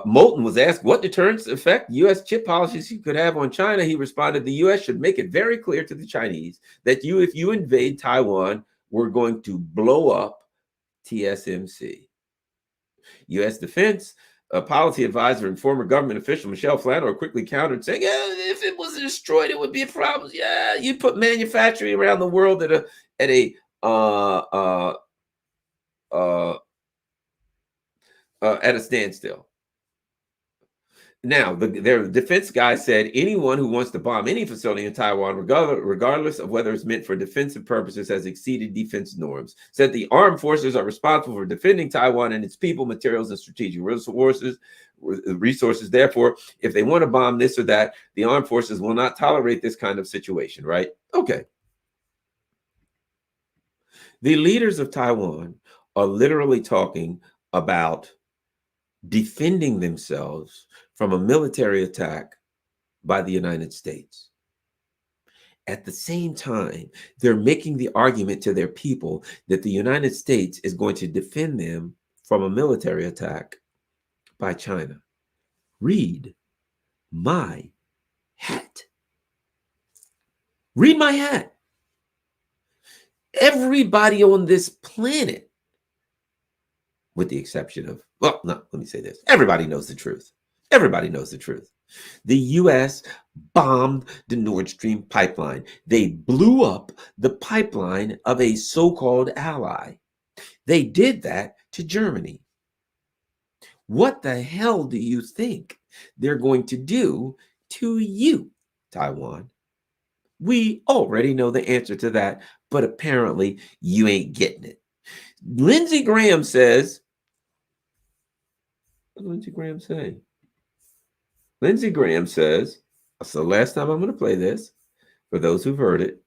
Moulton was asked what deterrence effect U.S. chip policies could have on China. He responded, the U.S. should make it very clear to the Chinese that if you invade Taiwan, we're going to blow up TSMC. U.S. Defense Policy Advisor and former government official Michelle Flannel quickly countered, saying, yeah, if it was destroyed, it would be a problem. Yeah, you put manufacturing around the world at a standstill. Now, their defense guy said anyone who wants to bomb any facility in Taiwan, regardless of whether it's meant for defensive purposes, has exceeded defense norms. Said the armed forces are responsible for defending Taiwan and its people, materials, and strategic resources. Therefore, if they want to bomb this or that, the armed forces will not tolerate this kind of situation, right? Okay. The leaders of Taiwan are literally talking about defending themselves from a military attack by the United States. At the same time, they're making the argument to their people that the United States is going to defend them from a military attack by China. Read my hat. Read my hat. Everybody on this planet, with the exception of, well, no, let me say this. Everybody knows the truth. Everybody knows the truth. The U.S. bombed the Nord Stream pipeline. They blew up the pipeline of a so-called ally. They did that to Germany. What the hell do you think they're going to do to you, Taiwan? We already know the answer to that, but apparently you ain't getting it. Lindsey Graham says, what did Lindsey Graham say? Lindsey Graham says, so last time I'm going to play this for those who've heard it.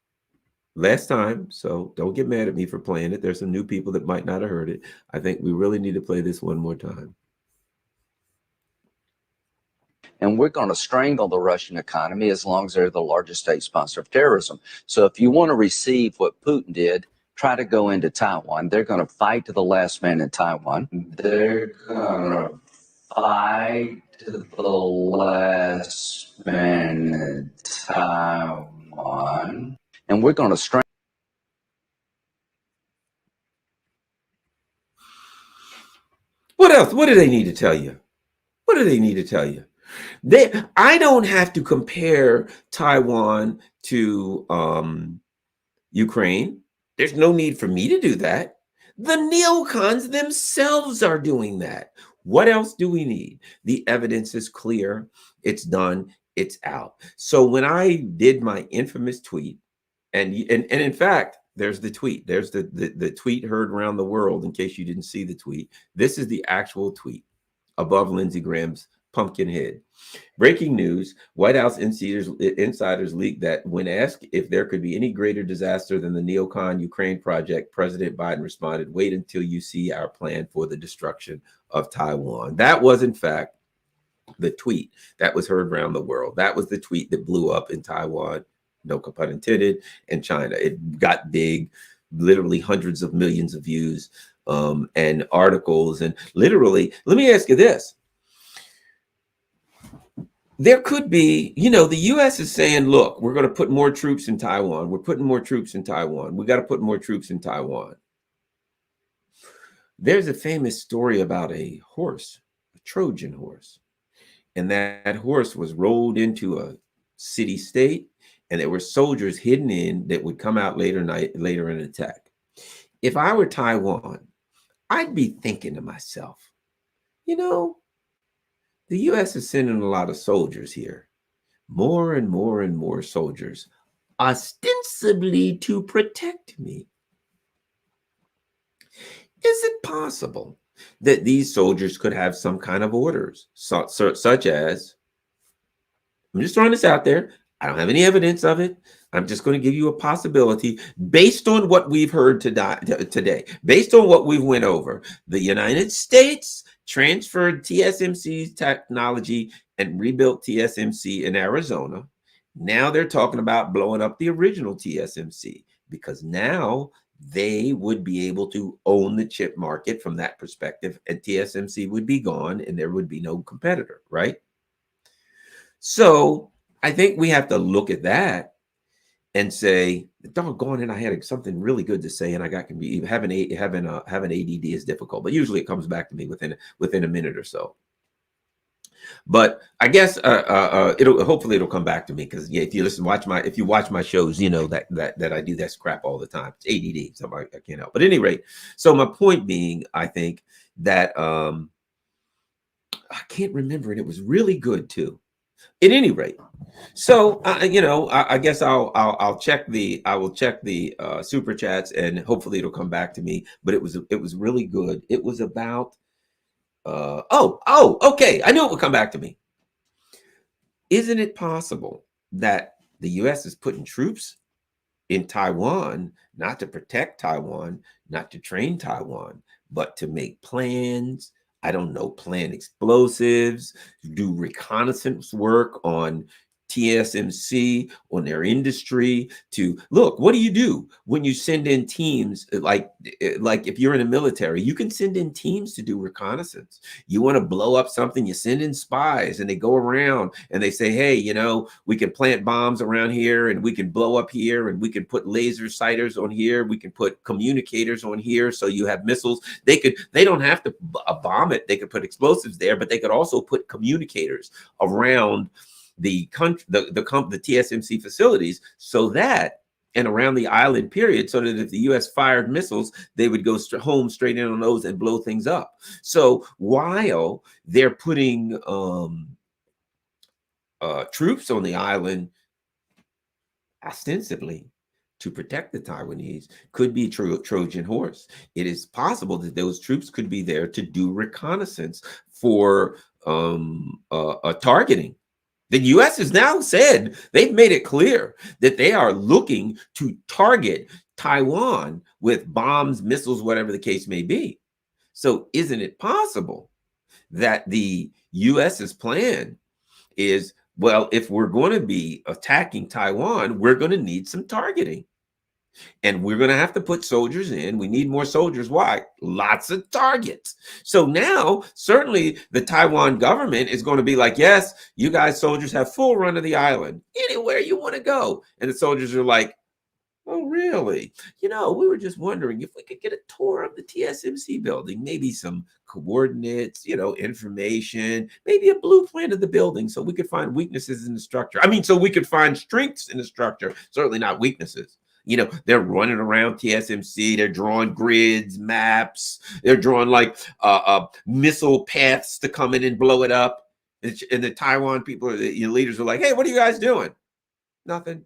Last time, so don't get mad at me for playing it. There's some new people that might not have heard it. I think we really need to play this one more time. And we're going to strangle the Russian economy as long as they're the largest state sponsor of terrorism. So if you want to receive what Putin did, try to go into Taiwan. They're going to fight to the last man in Taiwan. They're going to fight to the last man in Taiwan. And we're going to strangle. What else? What do they need to tell you? What do they need to tell you? I don't have to compare Taiwan to Ukraine. There's no need for me to do that. The neocons themselves are doing that. What else do we need? The evidence is clear. It's done. It's out. So when I did my infamous tweet, and in fact, There's the tweet. There's the tweet heard around the world, in case you didn't see the tweet. This is the actual tweet above Lindsey Graham's pumpkin head. Breaking news, White House insiders leaked that when asked if there could be any greater disaster than the neocon Ukraine project, President Biden responded, "Wait until you see our plan for the destruction of Taiwan." That was, in fact, the tweet that was heard around the world. That was the tweet that blew up in Taiwan, no pun intended, and China. It got big, literally hundreds of millions of views and articles. And literally, let me ask you this. There could be, the U.S. is saying, look, we're going to put more troops in Taiwan. We're putting more troops in Taiwan. We got to put more troops in Taiwan. There's a famous story about a horse, a Trojan horse. And that horse was rolled into a city state, and there were soldiers hidden in that would come out later and attack. If I were Taiwan, I'd be thinking to myself, the U.S. is sending a lot of soldiers here, more and more and more soldiers, ostensibly to protect me. Is it possible that these soldiers could have some kind of orders, such as, I'm just throwing this out there, I don't have any evidence of it, I'm just going to give you a possibility based on what we've heard today, based on what we've went over. The United States transferred TSMC's technology and rebuilt TSMC in Arizona. Now they're talking about blowing up the original TSMC, because now they would be able to own the chip market from that perspective, and TSMC would be gone and there would be no competitor, right? So I think we have to look at that and say, doggone it, I had something really good to say, and having ADD is difficult, but usually it comes back to me within a minute or so. But I guess hopefully it'll come back to me, because if you watch my shows, that I do that crap all the time. It's ADD, so I can't help. But at any rate, so my point being, I think that I can't remember, and it was really good too. At any rate, so I guess I will check the super chats, and hopefully it'll come back to me. But it was really good. It was about okay, I knew it would come back to me. Isn't it possible that the U.S. is putting troops in Taiwan, not to protect Taiwan, not to train Taiwan, but to make plans? I don't know, plant explosives, do reconnaissance work on TSMC, on their industry, to look, what do you do when you send in teams? Like if you're in the military, you can send in teams to do reconnaissance. You want to blow up something, you send in spies, and they go around and they say, hey, we can plant bombs around here, and we can blow up here, and we can put laser sighters on here, we can put communicators on here, so you have missiles. They don't have to bomb it. They could put explosives there, but they could also put communicators around the TSMC facilities, so that, and around the island period, so that if the U.S. fired missiles, they would go straight in on those and blow things up. So while they're putting troops on the island, ostensibly to protect the Taiwanese, could be Trojan horse. It is possible that those troops could be there to do reconnaissance for targeting. The U.S. has now said, they've made it clear that they are looking to target Taiwan with bombs, missiles, whatever the case may be. So isn't it possible that the U.S.'s plan is, well, if we're going to be attacking Taiwan, we're going to need some targeting. And we're going to have to put soldiers in. We need more soldiers. Why? Lots of targets. So now, certainly the Taiwan government is going to be like, yes, you guys soldiers have full run of the island, anywhere you want to go. And the soldiers are like, oh, really? We were just wondering if we could get a tour of the TSMC building, maybe some coordinates, information, maybe a blueprint of the building, so we could find weaknesses in the structure. So we could find strengths in the structure, certainly not weaknesses. They're running around TSMC. They're drawing grids, maps. They're drawing missile paths to come in and blow it up. And the Taiwan people, the leaders are like, hey, what are you guys doing? Nothing.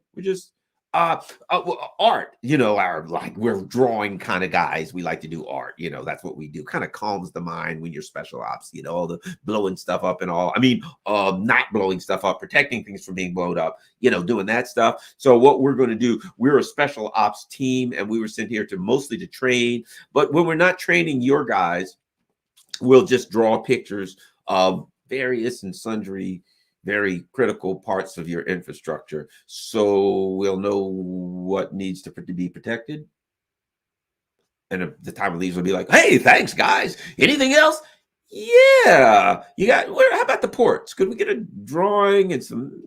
art, our like we're drawing kind of guys. We like to do art, that's what we do. Kind of calms the mind when you're special ops, all the blowing stuff up and all. I mean, not blowing stuff up, protecting things from being blown up, doing that stuff. So what we're going to do, we're a special ops team, and we were sent here to mostly to train. But when we're not training your guys, we'll just draw pictures of various and sundry very critical parts of your infrastructure, so we'll know what needs to be protected. And if the time leaves, will be like, hey, thanks, guys. Anything else? Yeah, how about the ports? Could we get a drawing and some,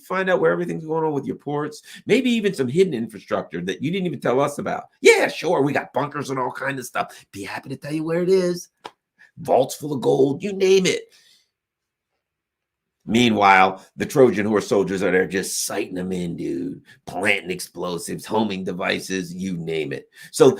find out where everything's going on with your ports? Maybe even some hidden infrastructure that you didn't even tell us about. Yeah, sure. We got bunkers and all kinds of stuff. Be happy to tell you where it is. Vaults full of gold, you name it. Meanwhile, the Trojan horse soldiers are there just sighting them in, dude, planting explosives, homing devices, you name it. So,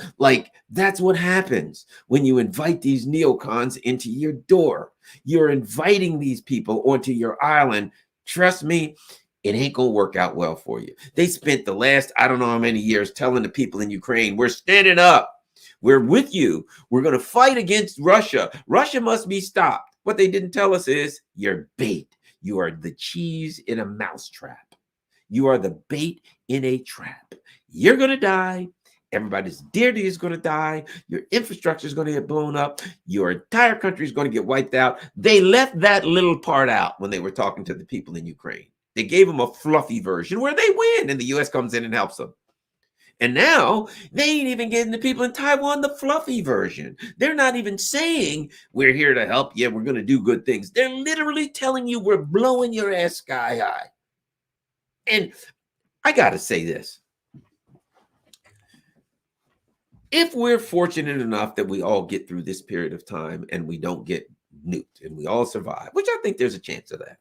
that's what happens when you invite these neocons into your door. You're inviting these people onto your island. Trust me, it ain't going to work out well for you. They spent the last, I don't know how many years, telling the people in Ukraine, we're standing up. We're with you. We're going to fight against Russia. Russia must be stopped. What they didn't tell us is you're bait. You are the cheese in a mousetrap. You are the bait in a trap. You're going to die. Everybody's dear to you is going to die. Your infrastructure is going to get blown up. Your entire country is going to get wiped out. They left that little part out when they were talking to the people in Ukraine. They gave them a fluffy version where they win and the U.S. comes in and helps them. And now they ain't even getting the people in Taiwan the fluffy version. They're not even saying we're here to help you. We're going to do good things. They're literally telling you we're blowing your ass sky high. And I got to say this. If we're fortunate enough that we all get through this period of time and we don't get nuked and we all survive, which I think there's a chance of that.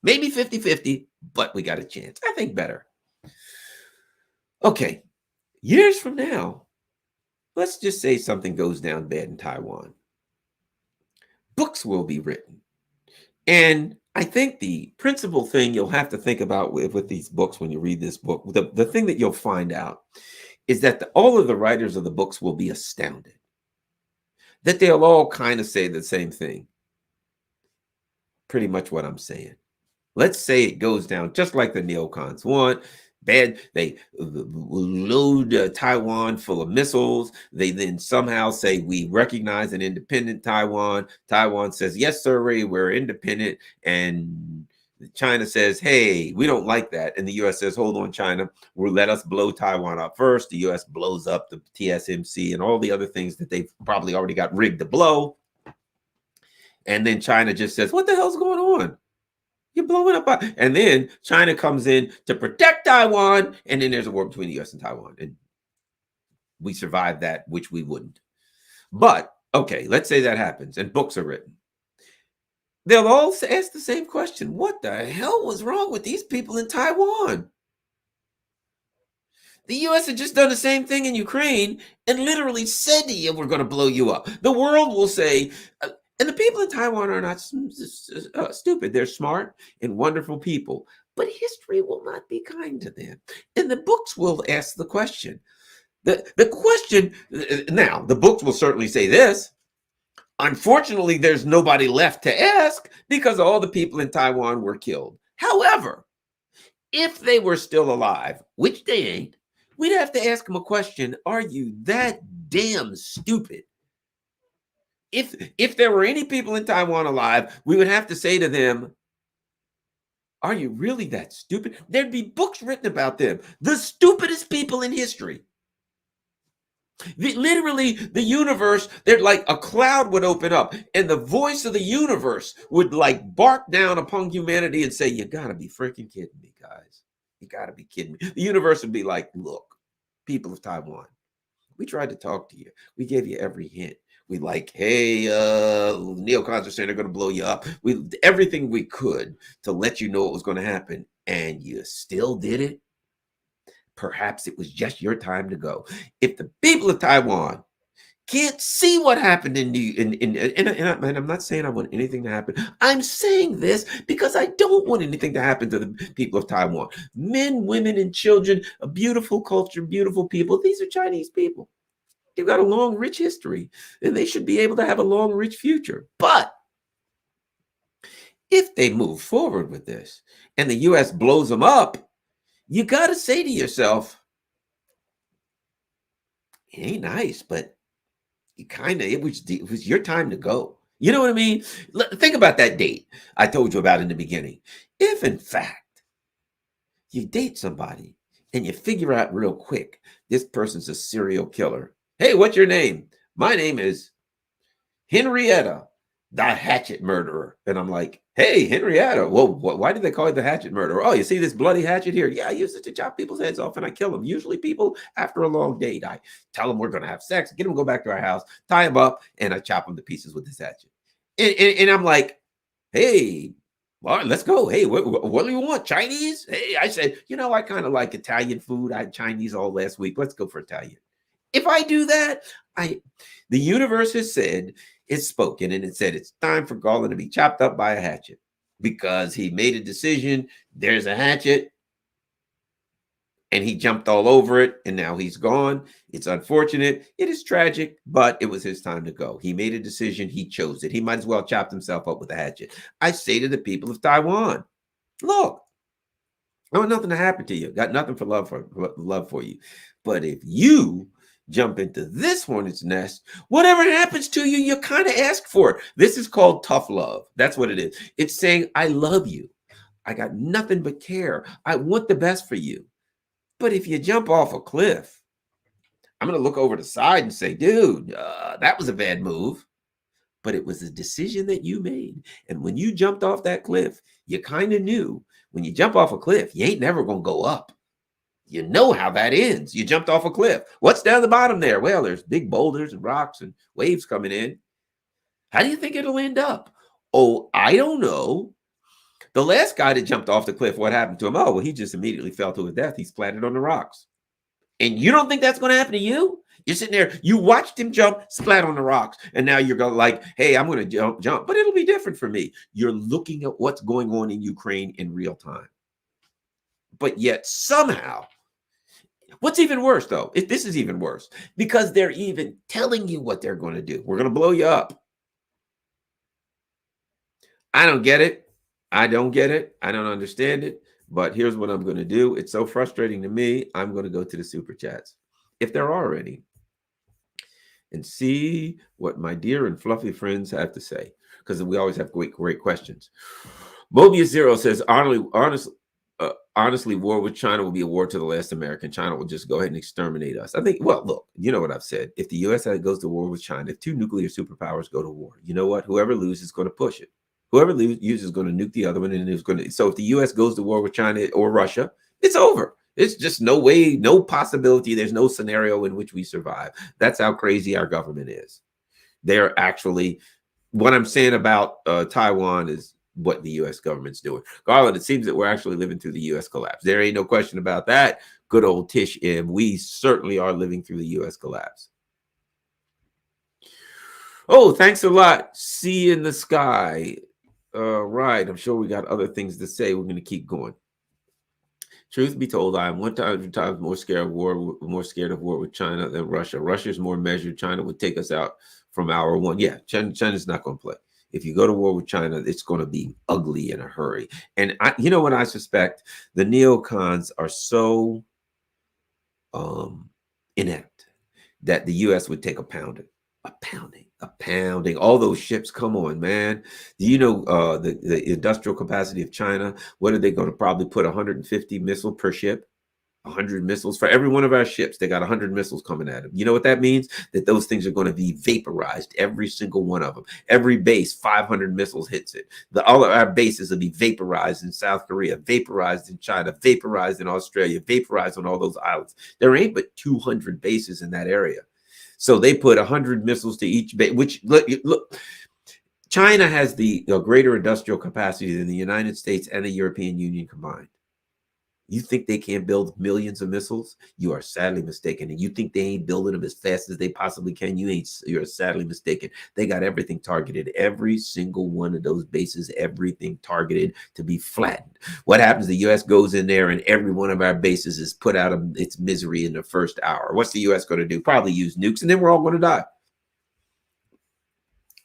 Maybe 50-50, but we got a chance. I think better. Okay, years from now, let's just say something goes down bad in Taiwan. Books will be written. And I think the principal thing you'll have to think about with these books when you read this book, the thing that you'll find out is that all of the writers of the books will be astounded. That they'll all kind of say the same thing. Pretty much what I'm saying. Let's say it goes down just like the neocons want. Bad, they load Taiwan full of missiles. They then somehow say, we recognize an independent Taiwan. Taiwan says, yes, sir, we're independent. And China says, hey, we don't like that. And the U.S. says, hold on, China, let us blow Taiwan up first. The U.S. blows up the TSMC and all the other things that they've probably already got rigged to blow. And then China just says, what the hell's going on? You're blowing up. And then China comes in to protect Taiwan. And then there's a war between the U.S. and Taiwan. And we survived that, which we wouldn't. But, okay, let's say that happens and books are written. They'll all ask the same question. What the hell was wrong with these people in Taiwan? The U.S. had just done the same thing in Ukraine and literally said to you, we're going to blow you up. The world will say... And the people in Taiwan are not stupid. They're smart and wonderful people. But history will not be kind to them. And the books will ask the question. The question, now, the books will certainly say this. Unfortunately, there's nobody left to ask because all the people in Taiwan were killed. However, if they were still alive, which they ain't, we'd have to ask them a question. Are you that damn stupid? If there were any people in Taiwan alive, we would have to say to them, are you really that stupid? There'd be books written about them. The stupidest people in history. Literally, the universe, there's like a cloud would open up and the voice of the universe would like bark down upon humanity and say, you gotta be freaking kidding me, guys. You gotta be kidding me. The universe would be like, look, people of Taiwan, we tried to talk to you. We gave you every hint. We like, hey, neocons are saying they're going to blow you up. We did everything we could to let you know what was going to happen. And you still did it. Perhaps it was just your time to go. If the people of Taiwan can't see what happened and I'm not saying I want anything to happen. I'm saying this because I don't want anything to happen to the people of Taiwan. Men, women, and children, a beautiful culture, beautiful people. These are Chinese people. They've got a long, rich history, and they should be able to have a long, rich future. But if they move forward with this and the U.S. blows them up, you got to say to yourself, it ain't nice, but you kind of, it was your time to go. You know what I mean? Think about that date I told you about in the beginning. If, in fact, you date somebody and you figure out real quick, this person's a serial killer. Hey, what's your name? My name is Henrietta, the hatchet murderer. And I'm like, hey, Henrietta, well, why did they call you the hatchet murderer? Oh, you see this bloody hatchet here? Yeah, I use it to chop people's heads off and I kill them. Usually people, after a long date, I tell them we're going to have sex, get them to go back to our house, tie them up, and I chop them to pieces with this hatchet. And I'm like, hey, all right, let's go. Hey, what do you want? Chinese? Hey, I said, I kind of like Italian food. I had Chinese all last week. Let's go for Italian. If I do that, the universe has said, it's spoken, and it said it's time for Garland to be chopped up by a hatchet because he made a decision. There's a hatchet, and he jumped all over it, and now he's gone. It's unfortunate. It is tragic, but it was his time to go. He made a decision. He chose it. He might as well chop himself up with a hatchet. I say to the people of Taiwan, look, I want nothing to happen to you. Got nothing for love for you. But if you jump into this hornet's nest, whatever happens to you, you kind of ask for it. This is called tough love. That's what it is. It's saying, I love you. I got nothing but care. I want the best for you. But if you jump off a cliff, I'm going to look over the side and say, dude, that was a bad move. But it was a decision that you made. And when you jumped off that cliff, you kind of knew when you jump off a cliff, you ain't never going to go up. You know how that ends. You jumped off a cliff. What's down the bottom there? Well, there's big boulders and rocks and waves coming in. How do you think it'll end up? Oh, I don't know. The last guy that jumped off the cliff, what happened to him? Oh, well, he just immediately fell to his death. He splattered on the rocks. And you don't think that's going to happen to you? You're sitting there, you watched him jump, splat on the rocks, and now you're going like, hey, I'm going to jump, but it'll be different for me. You're looking at what's going on in Ukraine in real time. But yet somehow, what's even worse, though, this is even worse, because they're even telling you what they're going to do. We're going to blow you up. I don't get it. I don't get it. I don't understand it. But here's what I'm going to do. It's so frustrating to me. I'm going to go to the super chats, if there are any, and see what my dear and fluffy friends have to say, because we always have great questions. Mobius Zero says, honestly, war with China will be a war to the last American. China will just go ahead and exterminate us. I think, well, look, you know what I've said. If the U.S. goes to war with China, if two nuclear superpowers go to war, you know what? Whoever loses is going to push it. Whoever loses is going to nuke the other one, and it's going to. So if the U.S. goes to war with China or Russia, it's over. It's just no way, no possibility. There's no scenario in which we survive. That's how crazy our government is. They're actually, what I'm saying about Taiwan is what the U.S. government's doing. Garland, it seems that we're actually living through the U.S. collapse. There ain't no question about that. Good old Tish M. We certainly are living through the U.S. collapse. Oh, thanks a lot. See you in the sky. Right. I'm sure we got other things to say. We're going to keep going. Truth be told, I am 100 times more scared of war with China than Russia. Russia's more measured. China would take us out from hour one. Yeah, China's not going to play. If you go to war with China, it's going to be ugly in a hurry. And you know what I suspect? The neocons are so inept that the U.S. would take a pounding. All those ships, come on, man. Do you know the industrial capacity of China? What are they going to probably put 150 missiles per ship? 100 missiles for every one of our ships. They got 100 missiles coming at them. You know what that means? That those things are going to be vaporized, every single one of them. Every base, 500 missiles hits it. All of our bases will be vaporized in South Korea, vaporized in China, vaporized in Australia, vaporized on all those islands. There ain't but 200 bases in that area. So they put 100 missiles to each base, which look, China has the greater industrial capacity than the United States and the European Union combined. You think they can't build millions of missiles? You are sadly mistaken. And you think they ain't building them as fast as they possibly can? You're sadly mistaken. They got everything targeted. Every single one of those bases, everything targeted to be flattened. What happens? The U.S. goes in there and every one of our bases is put out of its misery in the first hour. What's the U.S. going to do? Probably use nukes, and then we're all going to die.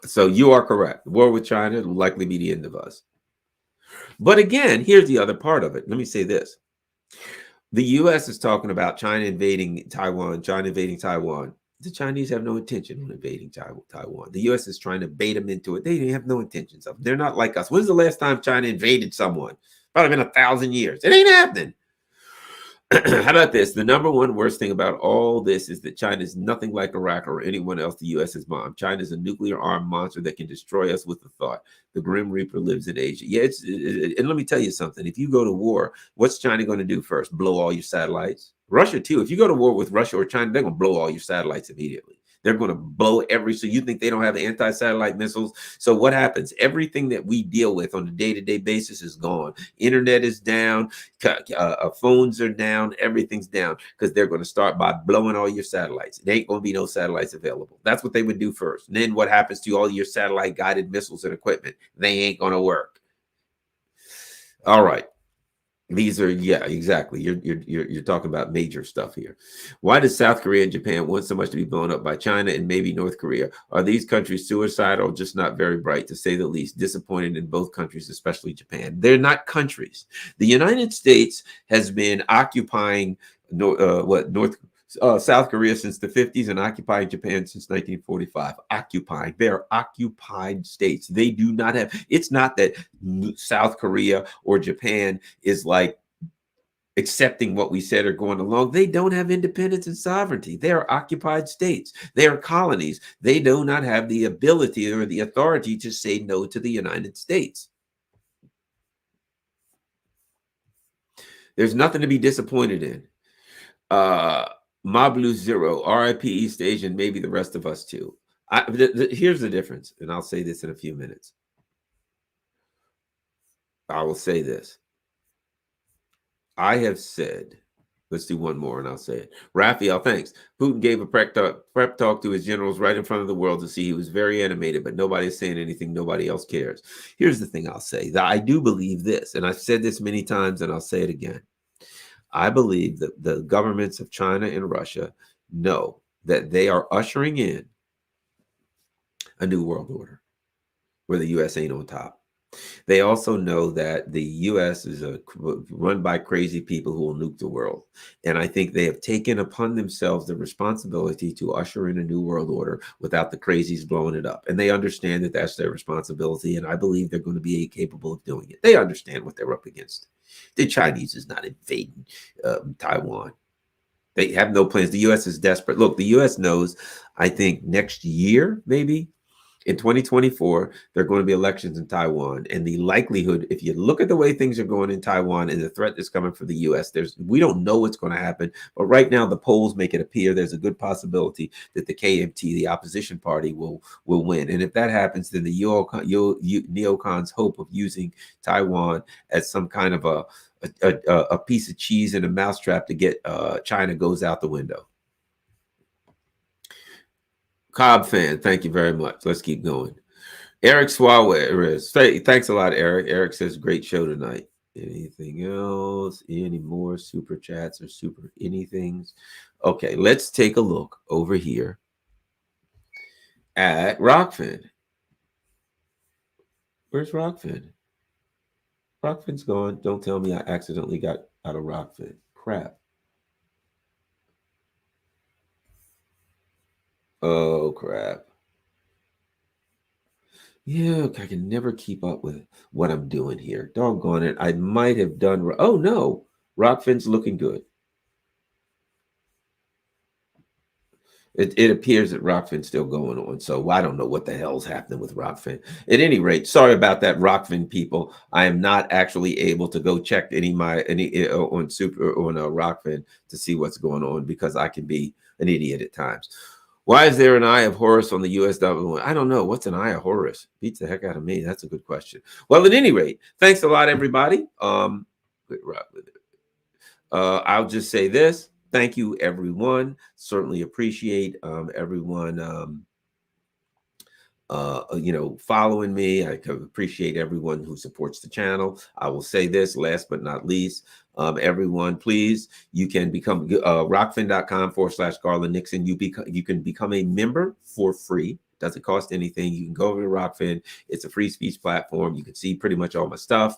So you are correct. The war with China will likely be the end of us. But again, here's the other part of it. Let me say this. The U.S. is talking about China invading Taiwan, The Chinese have no intention of invading Taiwan. The U.S. is trying to bait them into it. They have no intentions of it. They're not like us. When's the last time China invaded someone? Probably been 1,000 years. It ain't happening. How about this? The number one worst thing about all this is that China is nothing like Iraq or anyone else the U.S. has bombed. China is a nuclear armed monster that can destroy us with a thought. The Grim Reaper lives in Asia. Yeah, and let me tell you something. If you go to war, what's China going to do first? Blow all your satellites? Russia, too. If you go to war with Russia or China, they're going to blow all your satellites immediately. They're going to blow so you think they don't have anti-satellite missiles? So what happens? Everything that we deal with on a day-to-day basis is gone. Internet is down. Phones are down. Everything's down because they're going to start by blowing all your satellites. There ain't going to be no satellites available. That's what they would do first. And then what happens to all your satellite-guided missiles and equipment? They ain't going to work. All right. These are, yeah, exactly. You're talking about major stuff here. Why does South Korea and Japan want so much to be blown up by China and maybe North Korea? Are these countries suicidal, just not very bright, to say the least? Disappointed in both countries, especially Japan. They're not countries. The United States has been occupying South Korea since the 50s and occupying Japan since 1945. Occupying. They're occupied states. They do not have, it's not that South Korea or Japan is like accepting what we said or going along. They don't have independence and sovereignty. They are occupied states. They are colonies. They do not have the ability or the authority to say no to the United States. There's nothing to be disappointed in. Mablu Zero, RIP East Asian, maybe the rest of us too. Here's the difference, and I'll say this in a few minutes. I will say this. I have said, let's do one more and I'll say it. Raphael, thanks. Putin gave a prep talk to his generals right in front of the world to see. He was very animated, but nobody's saying anything. Nobody else cares. Here's the thing I'll say. That I do believe this, and I've said this many times and I'll say it again. I believe that the governments of China and Russia know that they are ushering in a new world order where the U.S. ain't on top. They also know that the U.S. is run by crazy people who will nuke the world. And I think they have taken upon themselves the responsibility to usher in a new world order without the crazies blowing it up. And they understand that that's their responsibility. And I believe they're going to be capable of doing it. They understand what they're up against. The Chinese is not invading Taiwan. They have no plans. The U.S. is desperate. Look, the U.S. knows, I think next year, maybe in 2024, there are going to be elections in Taiwan. And the likelihood, if you look at the way things are going in Taiwan and the threat that's coming from the U.S., we don't know what's going to happen. But right now, the polls make it appear there's a good possibility that the KMT, the opposition party, will win. And if that happens, then the neocons' hope of using Taiwan as some kind of a piece of cheese and a mousetrap to get China goes out the window. Cobb fan, thank you very much. Let's keep going. Eric Suarez, thanks a lot, Eric. Eric says, great show tonight. Anything else? Any more super chats or super anythings? Okay, let's take a look over here at Rockfin. Where's Rockfin? Rockfin's gone. Don't tell me I accidentally got out of Rockfin. Crap. Oh, crap. Yeah, I can never keep up with what I'm doing here. Doggone it. I might have done. Oh, no. Rockfin's looking good. It appears that Rockfin's still going on. So I don't know what the hell's happening with Rockfin. At any rate, sorry about that, Rockfin people. I am not actually able to go check any on Rockfin to see what's going on because I can be an idiot at times. Why is there an eye of Horus on the U.S. government? I don't know. What's an eye of Horus? Beats the heck out of me. That's a good question. Well, at any rate, thanks a lot, everybody. I'll just say this. Thank you, everyone. Certainly appreciate everyone following me. I appreciate everyone who supports the channel. I will say this last but not least, everyone, please, you can become rockfin.com/Garland Nixon. You can become a member for free. Doesn't cost anything. You can go over to Rockfin. It's a free speech platform. You can see pretty much all my stuff.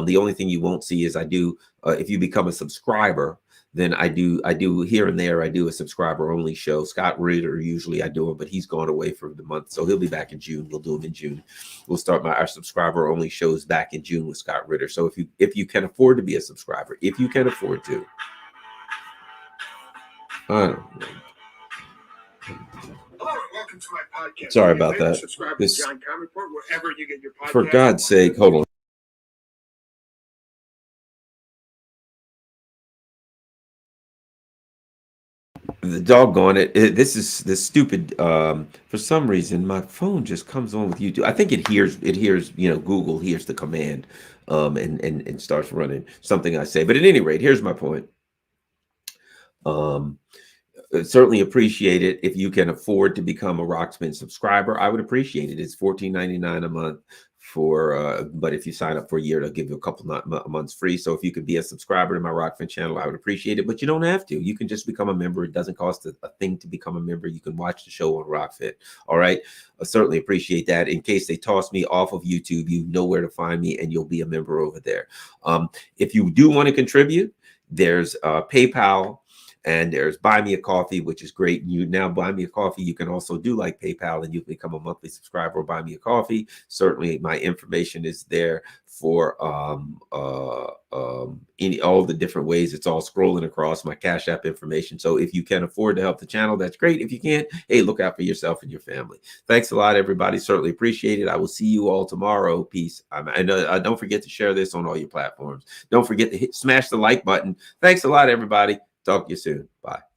The only thing you won't see is I do, if you become a subscriber, then I do here and there, I do a subscriber only show. Scott Ritter, usually I do him, but he's gone away for the month. So he'll be back in June. We'll do him in June. We'll start our subscriber only shows back in June with Scott Ritter. So if you can afford to be a subscriber, if you can afford to, I don't know. Hello and welcome to my podcast. Sorry about that. Subscribe to John Comic Report wherever you get your podcast. For God's sake, hold on. The doggone it. This is this stupid. For some reason, my phone just comes on with YouTube. I think it hears. Google hears the command, and starts running something I say. But at any rate, here's my point. Certainly appreciate it if you can afford to become a Rockfin subscriber. I would appreciate it. It's $14.99 a month for, but if you sign up for a year, they'll give you a couple months free. So if you could be a subscriber to my Rockfin channel, I would appreciate it. But you don't have to. You can just become a member. It doesn't cost a thing to become a member. You can watch the show on Rockfin. All right. I certainly appreciate that. In case they toss me off of YouTube, you know where to find me, and you'll be a member over there. If you do want to contribute, there's PayPal. And there's Buy Me a Coffee, which is great. You now Buy Me a Coffee. You can also do like PayPal, and you can become a monthly subscriber or Buy Me a Coffee. Certainly, my information is there for all the different ways. It's all scrolling across my Cash App information. So if you can afford to help the channel, that's great. If you can't, hey, look out for yourself and your family. Thanks a lot, everybody. Certainly appreciate it. I will see you all tomorrow. Peace. And don't forget to share this on all your platforms. Don't forget to smash the like button. Thanks a lot, everybody. Talk to you soon. Bye.